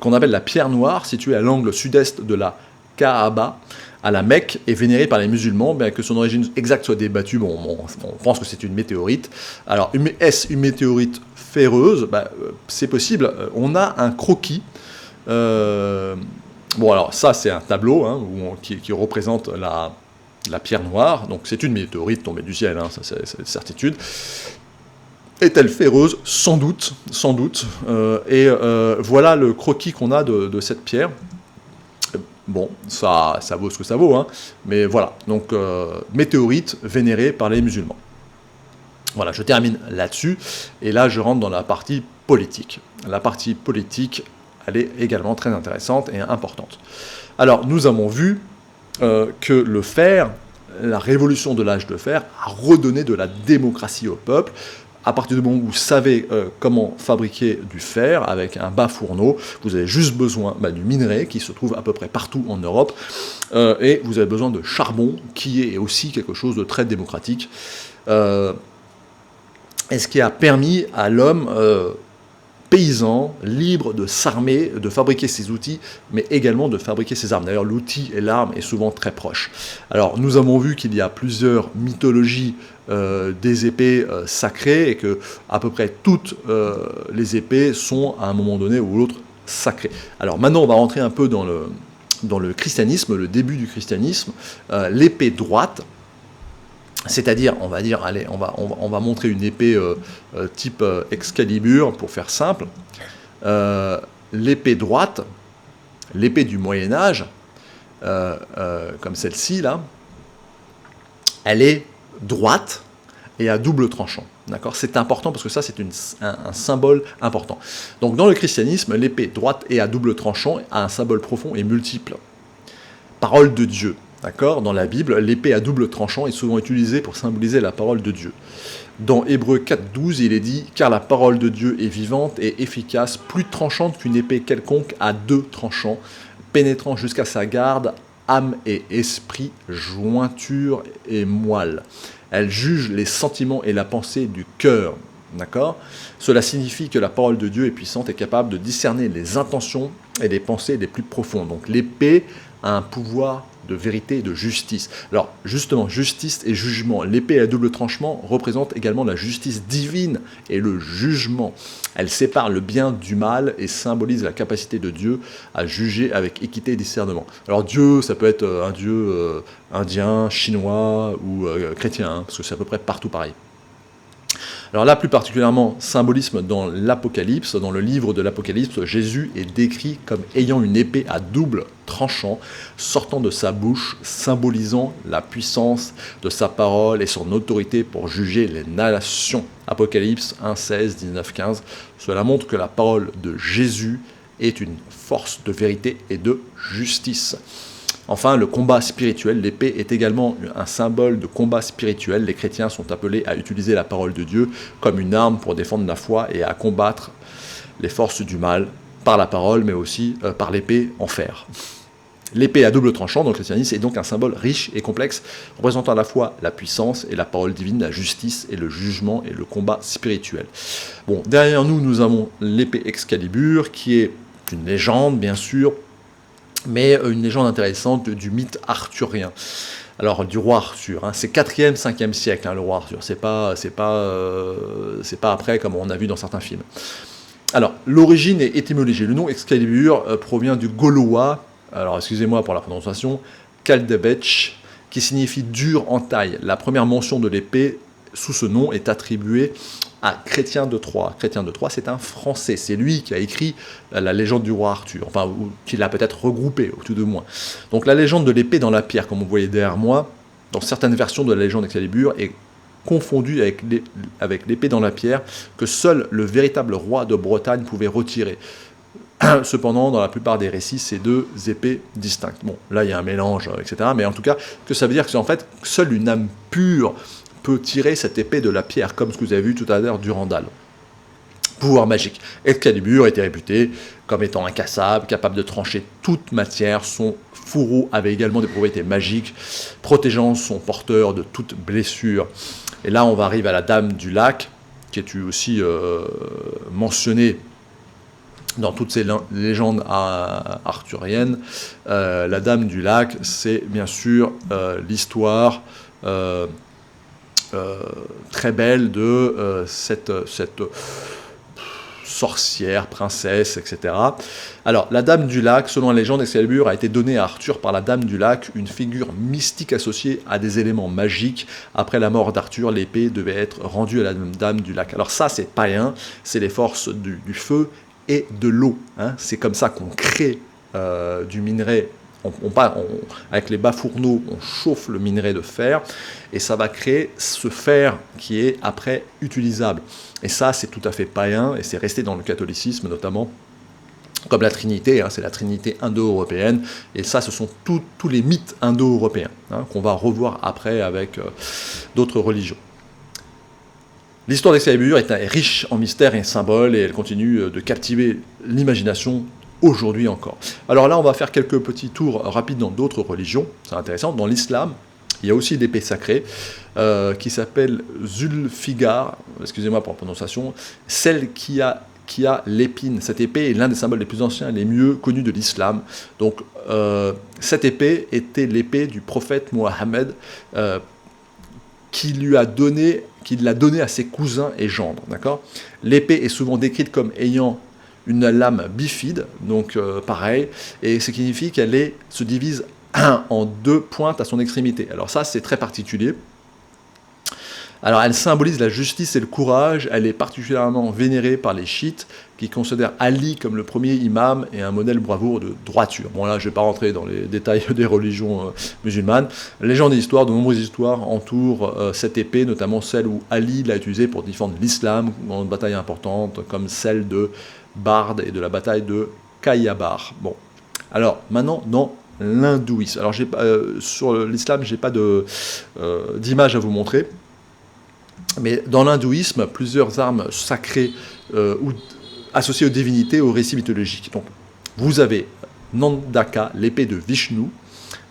qu'on appelle la pierre noire, située à l'angle sud-est de la Kaaba, à la Mecque, est vénérée par les musulmans, bien que son origine exacte soit débattue. On pense que c'est une météorite. Alors, est-ce une météorite ferreuse ? C'est possible. On a un croquis. Alors ça, c'est un tableau qui représente la pierre noire. Donc, c'est une météorite tombée du ciel, ça c'est une certitude. Est-elle ferreuse ? Sans doute. Voilà le croquis qu'on a de cette pierre. Bon, ça vaut ce que ça vaut, mais voilà. Donc, météorite vénérée par les musulmans. Voilà, je termine là-dessus, et là, je rentre dans la partie politique. La partie politique, elle est également très intéressante et importante. Alors, nous avons vu que le fer, la révolution de l'âge de fer, a redonné de la démocratie au peuple. À partir du moment où vous savez comment fabriquer du fer avec un bas fourneau, vous avez juste besoin du minerai qui se trouve à peu près partout en Europe, et vous avez besoin de charbon qui est aussi quelque chose de très démocratique, et ce qui a permis à l'homme paysan, libre de s'armer, de fabriquer ses outils, mais également de fabriquer ses armes. D'ailleurs, l'outil et l'arme est souvent très proche. Alors, nous avons vu qu'il y a plusieurs mythologies des épées sacrées, et que à peu près toutes les épées sont, à un moment donné ou l'autre, sacrées. Alors, maintenant, on va rentrer un peu dans dans le christianisme, le début du christianisme, l'épée droite, c'est-à-dire, on va dire, allez, on va montrer une épée type Excalibur, pour faire simple. L'épée droite, l'épée du Moyen-Âge, comme celle-ci, là, elle est droite et à double tranchant. D'accord ? C'est important parce que ça, c'est un symbole important. Donc, dans le christianisme, l'épée droite et à double tranchant a un symbole profond et multiple. Parole de Dieu. D'accord ? Dans la Bible, l'épée à double tranchant est souvent utilisée pour symboliser la parole de Dieu. Dans Hébreux 4,12, il est dit « Car la parole de Dieu est vivante et efficace, plus tranchante qu'une épée quelconque à deux tranchants, pénétrant jusqu'à sa garde, âme et esprit, jointure et moelle. Elle juge les sentiments et la pensée du cœur. » D'accord ? Cela signifie que la parole de Dieu est puissante et capable de discerner les intentions et les pensées les plus profondes. Donc l'épée a un pouvoir de vérité et de justice. Alors, justement, justice et jugement. L'épée à double tranchant représente également la justice divine et le jugement. Elle sépare le bien du mal et symbolise la capacité de Dieu à juger avec équité et discernement. Alors, Dieu, ça peut être un Dieu indien, chinois ou chrétien, hein, parce que c'est à peu près partout pareil. Alors là, plus particulièrement, symbolisme dans l'Apocalypse, dans le livre de l'Apocalypse, Jésus est décrit comme ayant une épée à double tranchant, sortant de sa bouche, symbolisant la puissance de sa parole et son autorité pour juger les nations. Apocalypse 1, 16, 19, 15. Cela montre que la parole de Jésus est une force de vérité et de justice. Enfin, le combat spirituel, l'épée est également un symbole de combat spirituel. Les chrétiens sont appelés à utiliser la parole de Dieu comme une arme pour défendre la foi et à combattre les forces du mal par la parole, mais aussi par l'épée en fer. L'épée à double tranchant dans le christianisme est donc un symbole riche et complexe, représentant à la fois la puissance et la parole divine, la justice et le jugement et le combat spirituel. Bon, derrière nous, nous avons l'épée Excalibur, qui est une légende, bien sûr, mais une légende intéressante du mythe arthurien. Alors, du roi Arthur, hein, c'est 4e, 5e siècle, hein, le roi Arthur, c'est pas après, comme on a vu dans certains films. Alors, l'origine et étymologie. Le nom Excalibur provient du gaulois, alors excusez-moi pour la prononciation, Caldebech, qui signifie dur en taille. La première mention de l'épée sous ce nom est attribuée à Chrétien de Troyes. Chrétien de Troyes, c'est un Français. C'est lui qui a écrit la légende du roi Arthur, enfin, ou qui l'a peut-être regroupée, au tout de moins. Donc la légende de l'épée dans la pierre, comme vous voyez derrière moi, dans certaines versions de la légende d'Excalibur, est confondue avec l'épée dans la pierre que seul le véritable roi de Bretagne pouvait retirer. Cependant, dans la plupart des récits, c'est deux épées distinctes. Bon, là, il y a un mélange, etc. Mais en tout cas, que ça veut dire que, en fait, seule une âme pure peut tirer cette épée de la pierre, comme ce que vous avez vu tout à l'heure Durandal. Pouvoir magique. Excalibur était réputé comme étant incassable, capable de trancher toute matière. Son fourreau avait également des propriétés magiques, protégeant son porteur de toute blessure. Et là, on va arriver à la Dame du Lac, qui est aussi mentionnée dans toutes ces légendes arthuriennes. La Dame du Lac, c'est bien sûr l'histoire très belle de cette sorcière, princesse, etc. Alors, la Dame du Lac, selon la légende d'Excalibur, a été donnée à Arthur par la Dame du Lac, une figure mystique associée à des éléments magiques. Après la mort d'Arthur, l'épée devait être rendue à la Dame du Lac. Alors ça, c'est païen, c'est les forces du feu et de l'eau. Hein. C'est comme ça qu'on crée du minerai. Avec les bas fourneaux, on chauffe le minerai de fer et ça va créer ce fer qui est après utilisable. Et ça, c'est tout à fait païen et c'est resté dans le catholicisme notamment, comme la Trinité, hein, c'est la Trinité indo-européenne. Et ça, ce sont tous les mythes indo-européens hein, qu'on va revoir après avec d'autres religions. L'histoire d'Excalibur est riche en mystères et symboles et elle continue de captiver l'imagination aujourd'hui encore. Alors là, on va faire quelques petits tours rapides dans d'autres religions, c'est intéressant. Dans l'islam, il y a aussi l'épée sacrée qui s'appelle Zulfiqar, excusez-moi pour la prononciation, celle qui a l'épine. Cette épée est l'un des symboles les plus anciens et les mieux connus de l'islam. Donc cette épée était l'épée du prophète Mohammed qui l'a donnée à ses cousins et gendres. D'accord ? L'épée est souvent décrite comme ayant une lame bifide, donc pareil, et ce qui signifie qu'elle se divise en 2 pointes à son extrémité. Alors ça, c'est très particulier. Alors elle symbolise la justice et le courage, elle est particulièrement vénérée par les chiites qui considèrent Ali comme le premier imam et un modèle bravoure de droiture. Bon là je ne vais pas rentrer dans les détails des religions musulmanes. Légende et histoire, de nombreuses histoires entourent cette épée, notamment celle où Ali l'a utilisée pour défendre l'islam dans une bataille importante comme celle de Bard et de la bataille de Khayabar. Bon, alors maintenant dans l'hindouisme. Alors sur l'islam je n'ai pas d'image à vous montrer. Mais dans l'hindouisme, plusieurs armes sacrées ou associées aux divinités, aux récits mythologiques. Donc, vous avez Nandaka, l'épée de Vishnu,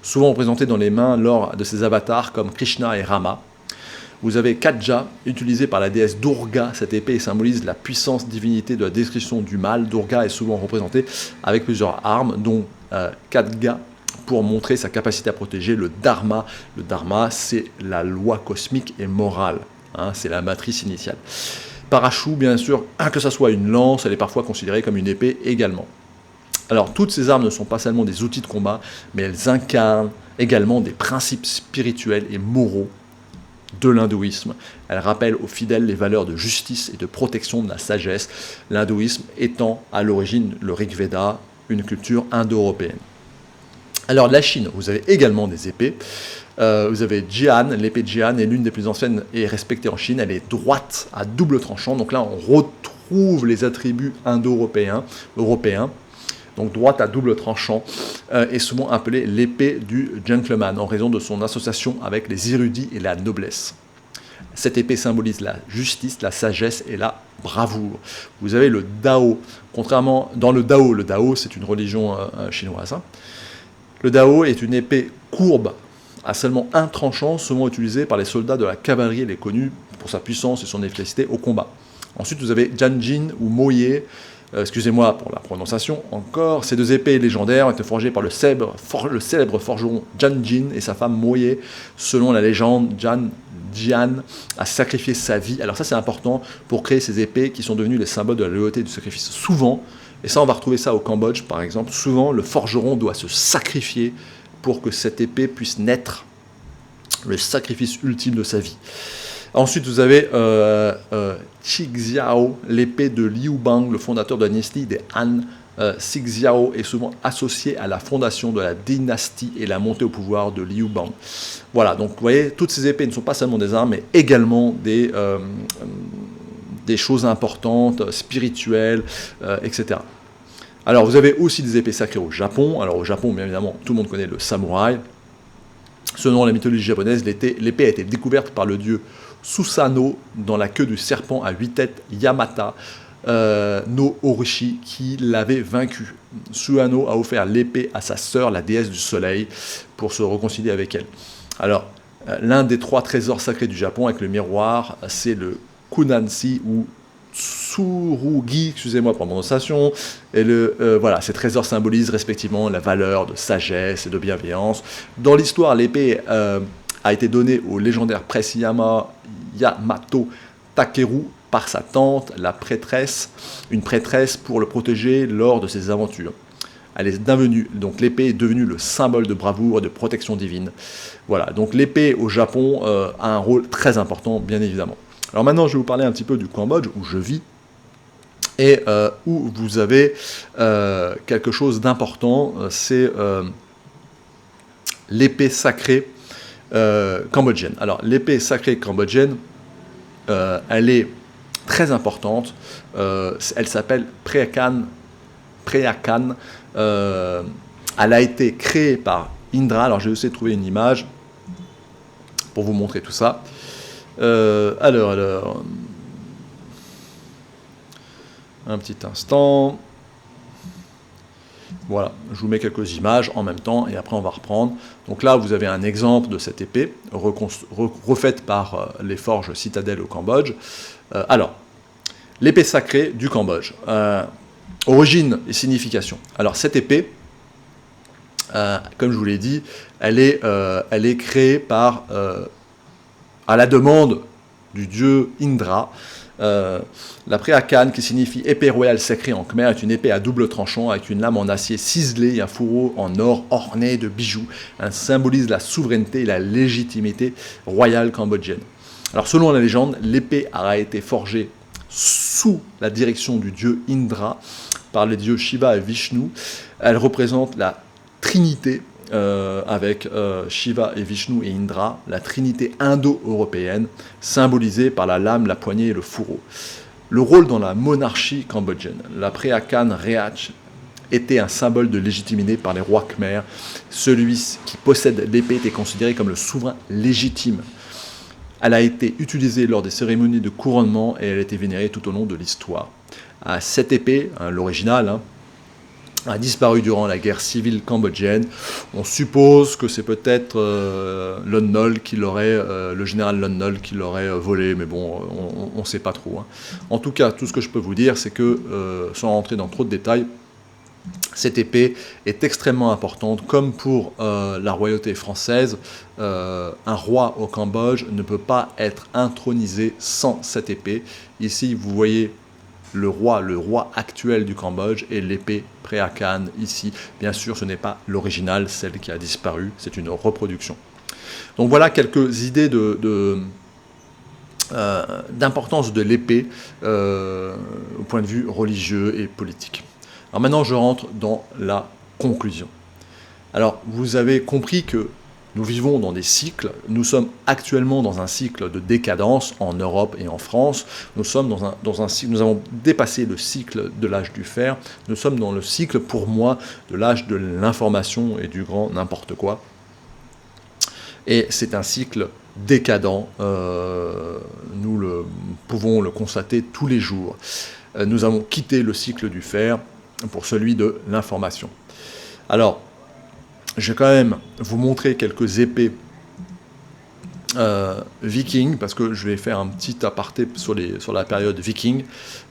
souvent représentée dans les mains lors de ses avatars comme Krishna et Rama. Vous avez Kadja, utilisée par la déesse Durga. Cette épée symbolise la puissance divinité de la destruction du mal. Durga est souvent représentée avec plusieurs armes, dont Khadga, pour montrer sa capacité à protéger le Dharma. Le Dharma, c'est la loi cosmique et morale. C'est la matrice initiale. Parachou, bien sûr, que ce soit une lance, elle est parfois considérée comme une épée également. Alors, toutes ces armes ne sont pas seulement des outils de combat, mais elles incarnent également des principes spirituels et moraux de l'hindouisme. Elles rappellent aux fidèles les valeurs de justice et de protection de la sagesse, l'hindouisme étant à l'origine le Rig Veda, une culture indo-européenne. Alors, la Chine, vous avez également des épées. Vous avez Jian, l'épée de Jian est l'une des plus anciennes et respectée en Chine. Elle est droite à double tranchant. Donc là, on retrouve les attributs indo-européens. Donc droite à double tranchant est souvent appelée l'épée du gentleman en raison de son association avec les érudits et la noblesse. Cette épée symbolise la justice, la sagesse et la bravoure. Vous avez le Dao. Contrairement, dans le Dao c'est une religion chinoise. Le Dao est une épée courbe à seulement un tranchant, souvent utilisé par les soldats de la cavalerie. Elle est connue pour sa puissance et son efficacité au combat. Ensuite, vous avez Janjin ou Moye, excusez-moi pour la prononciation encore. Ces 2 épées légendaires ont été forgées par le célèbre forgeron Janjin et sa femme Moye. Selon la légende, Jian a sacrifié sa vie. Alors ça, c'est important pour créer ces épées qui sont devenues les symboles de la loyauté et du sacrifice. Souvent, et ça, on va retrouver ça au Cambodge, par exemple, souvent, le forgeron doit se sacrifier pour que cette épée puisse naître, le sacrifice ultime de sa vie. Ensuite, vous avez Xiao, l'épée de Liu Bang, le fondateur de la dynastie des Han. Xiao est souvent associé à la fondation de la dynastie et la montée au pouvoir de Liu Bang. Voilà, donc vous voyez, toutes ces épées ne sont pas seulement des armes, mais également des choses importantes, spirituelles, etc. Alors, vous avez aussi des épées sacrées au Japon. Alors, au Japon, bien évidemment, tout le monde connaît le samouraï. Selon la mythologie japonaise, l'épée a été découverte par le dieu Susanoo dans la queue du serpent à 8 têtes Yamata no Orochi qui l'avait vaincu. Susanoo a offert l'épée à sa sœur, la déesse du soleil, pour se réconcilier avec elle. Alors, l'un des 3 trésors sacrés du Japon avec le miroir, c'est le Kunanshi ou Tsurugi, excusez-moi pour la prononciation, et voilà, ces trésors symbolisent respectivement la valeur de sagesse et de bienveillance. Dans l'histoire, l'épée a été donnée au légendaire prince Yamato Takeru par sa tante, une prêtresse pour le protéger lors de ses aventures. Elle est devenue, donc l'épée est devenue le symbole de bravoure et de protection divine. Voilà, donc l'épée au Japon a un rôle très important, bien évidemment. Alors maintenant, je vais vous parler un petit peu du Cambodge, où je vis, et où vous avez quelque chose d'important, c'est l'épée sacrée cambodgienne. Alors, l'épée sacrée cambodgienne, elle est très importante, elle s'appelle Preakan. Elle a été créée par Indra. Alors, je vais essayer de trouver une image pour vous montrer tout ça. Alors, un petit instant. Voilà, je vous mets quelques images en même temps et après on va reprendre. Donc là, vous avez un exemple de cette épée refaite par les forges Citadel au Cambodge. Alors, l'épée sacrée du Cambodge. Origine et signification. Alors, cette épée, comme je vous l'ai dit, elle est créée par... à la demande du dieu Indra, La préakane, qui signifie épée royale sacrée en khmer, est une épée à double tranchant avec une lame en acier ciselée et un fourreau en or orné de bijoux. Elle symbolise la souveraineté et la légitimité royale cambodgienne. Alors selon la légende, l'épée a été forgée sous la direction du dieu Indra par les dieux Shiva et Vishnu. Elle représente la Trinité avec Shiva et Vishnu et Indra, la Trinité indo-européenne, symbolisée par la lame, la poignée et le fourreau. Le rôle dans la monarchie cambodgienne. La préakane Reach était un symbole de légitimité par les rois khmers. Celui qui possède l'épée était considéré comme le souverain légitime. Elle a été utilisée lors des cérémonies de couronnement et elle a été vénérée tout au long de l'histoire. Cette épée, l'original, a disparu durant la guerre civile cambodgienne. On suppose que c'est peut-être Lon Nol qui l'aurait, le général Lon Nol qui l'aurait volé, mais bon, on ne sait pas trop. En tout cas, tout ce que je peux vous dire, c'est que, sans rentrer dans trop de détails, cette épée est extrêmement importante, comme pour la royauté française. Un roi au Cambodge ne peut pas être intronisé sans cette épée. Ici, vous voyez le roi actuel du Cambodge et l'épée préakane ici. Bien sûr, ce n'est pas l'original, celle qui a disparu, c'est une reproduction. Donc voilà quelques idées d'importance de l'épée au point de vue religieux et politique. Alors maintenant, je rentre dans la conclusion. Alors, vous avez compris que nous vivons dans des cycles. Nous sommes actuellement dans un cycle de décadence en Europe et en France. Nous sommes dans un cycle. Nous avons dépassé le cycle de l'âge du fer. Nous sommes dans le cycle, pour moi, de l'âge de l'information et du grand n'importe quoi. Et c'est un cycle décadent. Nous pouvons le constater tous les jours. Nous avons quitté le cycle du fer pour celui de l'information. Alors, je vais quand même vous montrer quelques épées vikings, parce que je vais faire un petit aparté sur la période viking.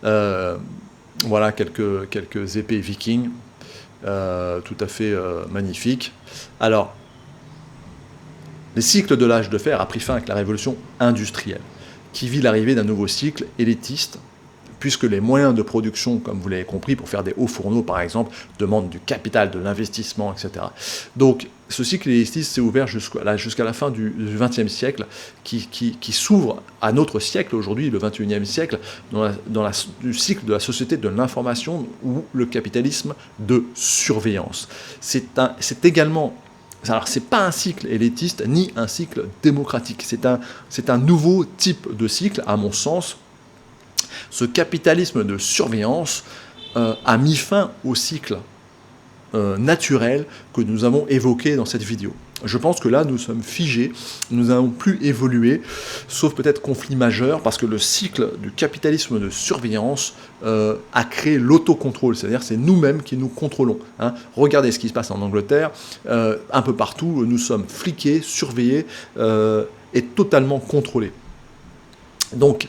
Voilà quelques épées vikings, tout à fait magnifiques. Alors, les cycles de l'âge de fer a pris fin avec la révolution industrielle, qui vit l'arrivée d'un nouveau cycle élitiste, puisque les moyens de production, comme vous l'avez compris, pour faire des hauts fourneaux, par exemple, demandent du capital, de l'investissement, etc. Donc, ce cycle élitiste s'est ouvert jusqu'à la fin du XXe siècle, qui s'ouvre à notre siècle aujourd'hui, le XXIe siècle, du cycle de la société de l'information ou le capitalisme de surveillance. C'est également... Alors, ce n'est pas un cycle élitiste, ni un cycle démocratique. C'est un nouveau type de cycle, à mon sens. Ce capitalisme de surveillance a mis fin au cycle naturel que nous avons évoqué dans cette vidéo. Je pense que là, nous sommes figés, nous n'avons plus évolué, sauf peut-être conflit majeur, parce que le cycle du capitalisme de surveillance a créé l'autocontrôle, c'est-à-dire c'est nous-mêmes qui nous contrôlons. Regardez ce qui se passe en Angleterre, un peu partout, nous sommes fliqués, surveillés et totalement contrôlés. Donc,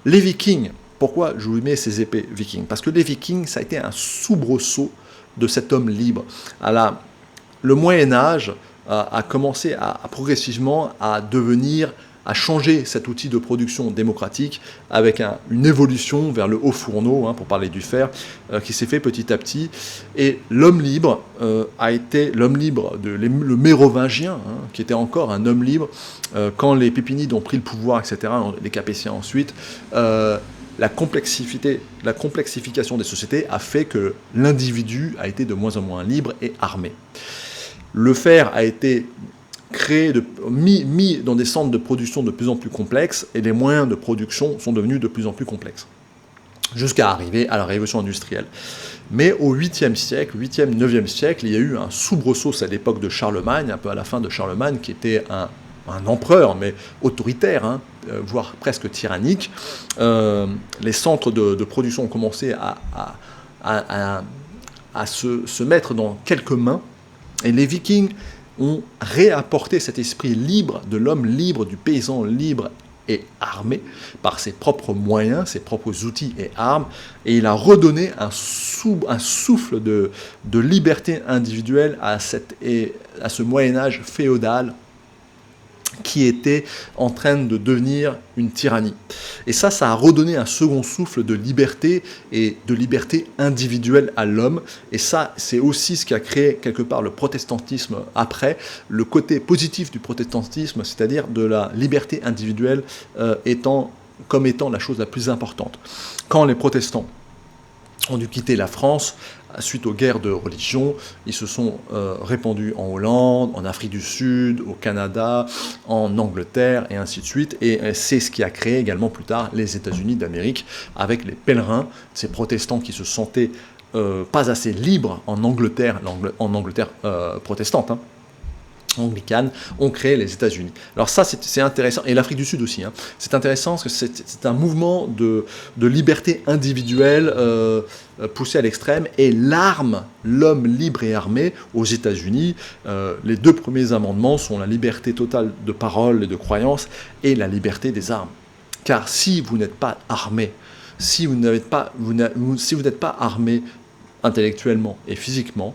les Vikings, pourquoi je vous mets ces épées Vikings? Parce que les Vikings, ça a été un soubresaut de cet homme libre. Le Moyen-Âge a commencé progressivement à changer cet outil de production démocratique avec une évolution vers le haut fourneau, pour parler du fer, qui s'est fait petit à petit. Et l'homme libre a été l'homme libre, le mérovingien, qui était encore un homme libre, quand les Pépinides ont pris le pouvoir, etc., les Capétiens ensuite. La complexification des sociétés a fait que l'individu a été de moins en moins libre et armé. Le fer a été créé, mis dans des centres de production de plus en plus complexes, et les moyens de production sont devenus de plus en plus complexes, jusqu'à arriver à la révolution industrielle. Mais au 8e siècle, 8e, 9e siècle, il y a eu un soubresaut, c'est à l'époque de Charlemagne, un peu à la fin de Charlemagne, qui était un empereur, mais autoritaire, voire presque tyrannique. Les centres de production ont commencé à se mettre dans quelques mains, et les Vikings ont réapporté cet esprit libre de l'homme libre, du paysan libre et armé par ses propres moyens, ses propres outils et armes, et il a redonné un souffle de liberté individuelle à ce Moyen-Âge féodal qui était en train de devenir une tyrannie. Et ça a redonné un second souffle de liberté et de liberté individuelle à l'homme. Et ça, c'est aussi ce qui a créé quelque part le protestantisme après, le côté positif du protestantisme, c'est-à-dire de la liberté individuelle étant la chose la plus importante. Quand les protestants ont dû quitter la France, suite aux guerres de religion, ils se sont répandus en Hollande, en Afrique du Sud, au Canada, en Angleterre, et ainsi de suite. Et c'est ce qui a créé également plus tard les États-Unis d'Amérique, avec les pèlerins, ces protestants qui se sentaient pas assez libres en Angleterre, protestante, anglicane, ont créé les États-Unis. Alors ça, c'est intéressant, et l'Afrique du Sud aussi. C'est intéressant parce que c'est un mouvement de liberté individuelle poussé à l'extrême, et l'homme libre et armé aux États-Unis, les 2 premiers amendements sont la liberté totale de parole et de croyance et la liberté des armes. Car si vous n'êtes pas armé, si vous n'êtes pas armé intellectuellement et physiquement,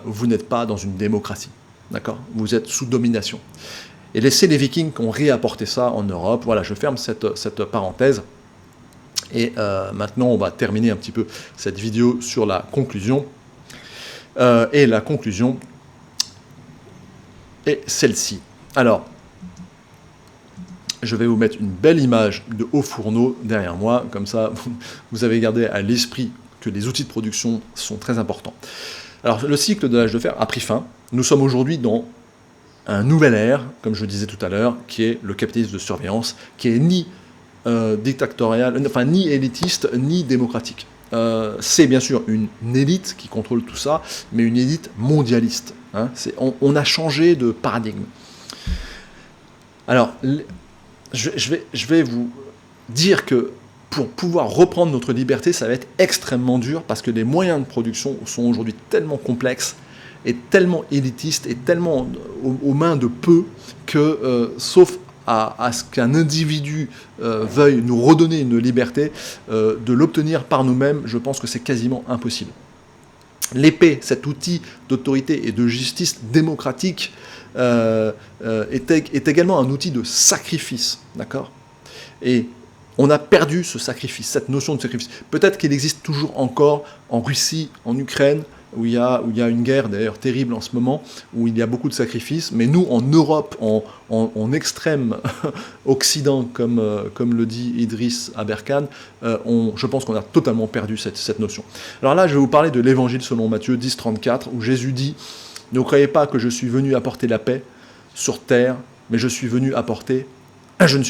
vous n'êtes pas dans une démocratie. D'accord ? Vous êtes sous domination. Et c'est les Vikings qui ont réapporté ça en Europe. Voilà, je ferme cette parenthèse. Et maintenant, on va terminer un petit peu cette vidéo sur la conclusion. Et la conclusion est celle-ci. Alors, je vais vous mettre une belle image de haut fourneau derrière moi. Comme ça, vous avez gardé à l'esprit que les outils de production sont très importants. Alors, le cycle de l'âge de fer a pris fin. Nous sommes aujourd'hui dans un nouvel ère, comme je le disais tout à l'heure, qui est le capitalisme de surveillance, qui est ni dictatorial, ni élitiste, ni démocratique. C'est bien sûr une élite qui contrôle tout ça, mais une élite mondialiste. On a changé de paradigme. Alors, je vais vous dire que pour pouvoir reprendre notre liberté, ça va être extrêmement dur, parce que les moyens de production sont aujourd'hui tellement complexes, et tellement élitiste, et tellement aux mains de peu, que sauf à ce qu'un individu veuille nous redonner une liberté, de l'obtenir par nous-mêmes, je pense que c'est quasiment impossible. L'épée, cet outil d'autorité et de justice démocratique, est également un outil de sacrifice, d'accord ? Et on a perdu ce sacrifice, cette notion de sacrifice. Peut-être qu'il existe toujours encore en Russie, en Ukraine, où il y a une guerre d'ailleurs terrible en ce moment, où il y a beaucoup de sacrifices, mais nous, en Europe, en extrême Occident, comme le dit Idriss Aberkan, je pense qu'on a totalement perdu cette notion. Alors là, je vais vous parler de l'Évangile selon Matthieu 10, 34, où Jésus dit « Ne croyez pas que je suis venu apporter la paix sur terre, mais je ne suis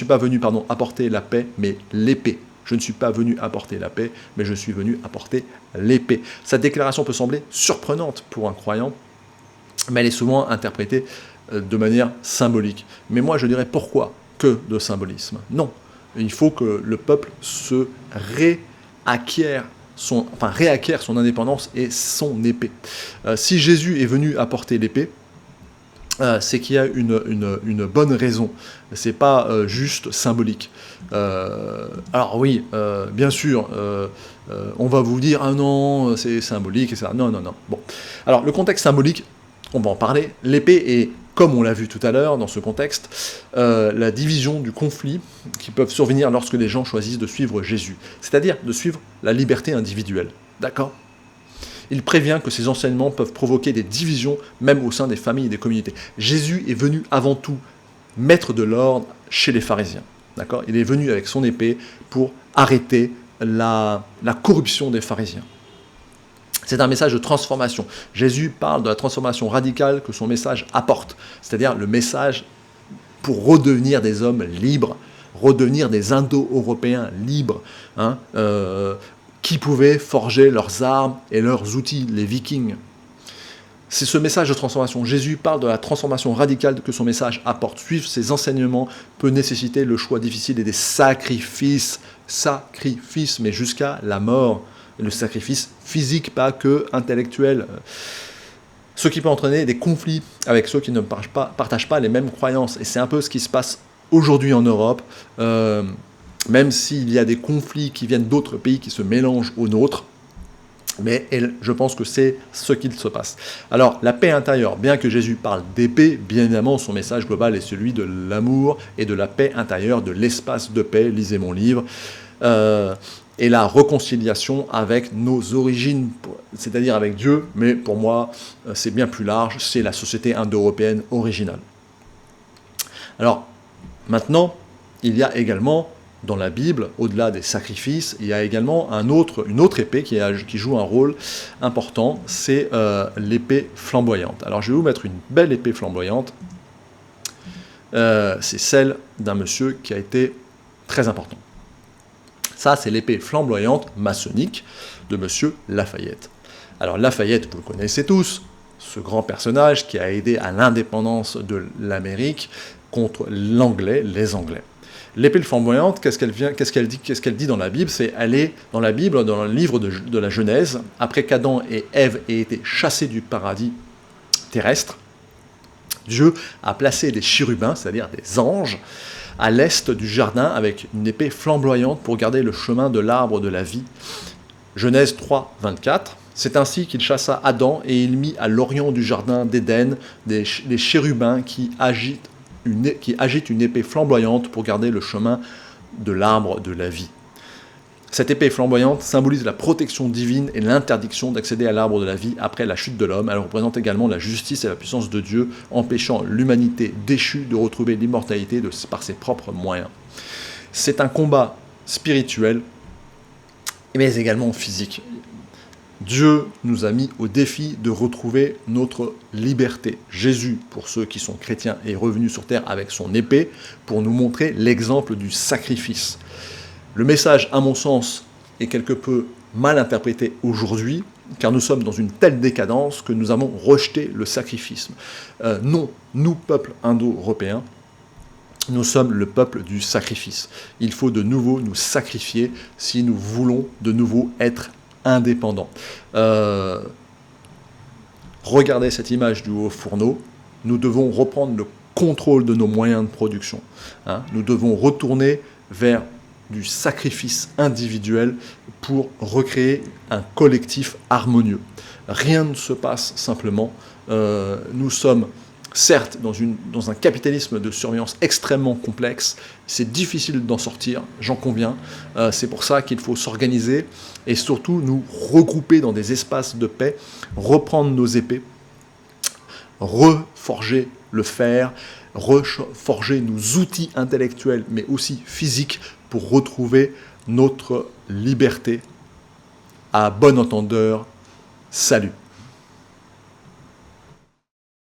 pas venu apporter la paix, mais l'épée. Je ne suis pas venu apporter la paix, mais je suis venu apporter l'épée. » Cette déclaration peut sembler surprenante pour un croyant, mais elle est souvent interprétée de manière symbolique. Mais moi, je dirais pourquoi que de symbolisme ? Non, il faut que le peuple se réacquiert son indépendance et son épée. Si Jésus est venu apporter l'épée, c'est qu'il y a une bonne raison. C'est pas juste symbolique. Alors oui, bien sûr, on va vous dire « Ah non, c'est symbolique, etc. » Non. Bon. Alors, le contexte symbolique, on va en parler. L'épée est, comme on l'a vu tout à l'heure dans ce contexte, la division du conflit qui peuvent survenir lorsque les gens choisissent de suivre Jésus. C'est-à-dire de suivre la liberté individuelle. D'accord ? Il prévient que ces enseignements peuvent provoquer des divisions, même au sein des familles et des communautés. Jésus est venu avant tout mettre de l'ordre chez les pharisiens. D'accord ? Il est venu avec son épée pour arrêter la corruption des pharisiens. C'est un message de transformation. Jésus parle de la transformation radicale que son message apporte, c'est-à-dire le message pour redevenir des hommes libres, redevenir des Indo-Européens libres, qui pouvaient forger leurs armes et leurs outils, les Vikings. C'est ce message de transformation. Jésus parle de la transformation radicale que son message apporte. Suivre ses enseignements peut nécessiter le choix difficile et des sacrifices, mais jusqu'à la mort. Et le sacrifice physique, pas que intellectuel. Ce qui peut entraîner des conflits avec ceux qui ne partagent pas les mêmes croyances. Et c'est un peu ce qui se passe aujourd'hui en Europe. Même s'il y a des conflits qui viennent d'autres pays qui se mélangent aux nôtres, Mais je pense que c'est ce qu'il se passe. Alors, la paix intérieure, bien que Jésus parle d'épée, bien évidemment, son message global est celui de l'amour et de la paix intérieure, de l'espace de paix, lisez mon livre, et la réconciliation avec nos origines, c'est-à-dire avec Dieu, mais pour moi, c'est bien plus large, c'est la société indo-européenne originale. Alors, maintenant, il y a également dans la Bible, au-delà des sacrifices, il y a également une autre épée qui joue un rôle important, c'est l'épée flamboyante. Alors je vais vous mettre une belle épée flamboyante, c'est celle d'un monsieur qui a été très important. Ça, c'est l'épée flamboyante maçonnique de monsieur Lafayette. Alors Lafayette, vous le connaissez tous, ce grand personnage qui a aidé à l'indépendance de l'Amérique contre les Anglais. L'épée flamboyante, qu'est-ce qu'elle dit dans la Bible? Elle est dans la Bible, dans le livre de la Genèse, après qu'Adam et Ève aient été chassés du paradis terrestre, Dieu a placé des chérubins, c'est-à-dire des anges, à l'est du jardin avec une épée flamboyante pour garder le chemin de l'arbre de la vie. Genèse 3, 24. C'est ainsi qu'il chassa Adam et il mit à l'orient du jardin d'Éden des chérubins qui agitent une épée flamboyante pour garder le chemin de l'arbre de la vie. Cette épée flamboyante symbolise la protection divine et l'interdiction d'accéder à l'arbre de la vie après la chute de l'homme. Elle représente également la justice et la puissance de Dieu, empêchant l'humanité déchue de retrouver l'immortalité par ses propres moyens. C'est un combat spirituel, mais également physique. Dieu nous a mis au défi de retrouver notre liberté. Jésus, pour ceux qui sont chrétiens, est revenu sur terre avec son épée pour nous montrer l'exemple du sacrifice. Le message, à mon sens, est quelque peu mal interprété aujourd'hui, car nous sommes dans une telle décadence que nous avons rejeté le sacrifice. Non, nous, peuple indo-européen, nous sommes le peuple du sacrifice. Il faut de nouveau nous sacrifier si nous voulons de nouveau être indépendants. Regardez cette image du haut fourneau. Nous devons reprendre le contrôle de nos moyens de production. Nous devons retourner vers du sacrifice individuel pour recréer un collectif harmonieux. Rien ne se passe simplement. Nous sommes certes dans un capitalisme de surveillance extrêmement complexe. C'est difficile d'en sortir, j'en conviens. C'est pour ça qu'il faut s'organiser et surtout nous regrouper dans des espaces de paix, reprendre nos épées, reforger le fer, reforger nos outils intellectuels mais aussi physiques pour retrouver notre liberté. À bon entendeur, salut.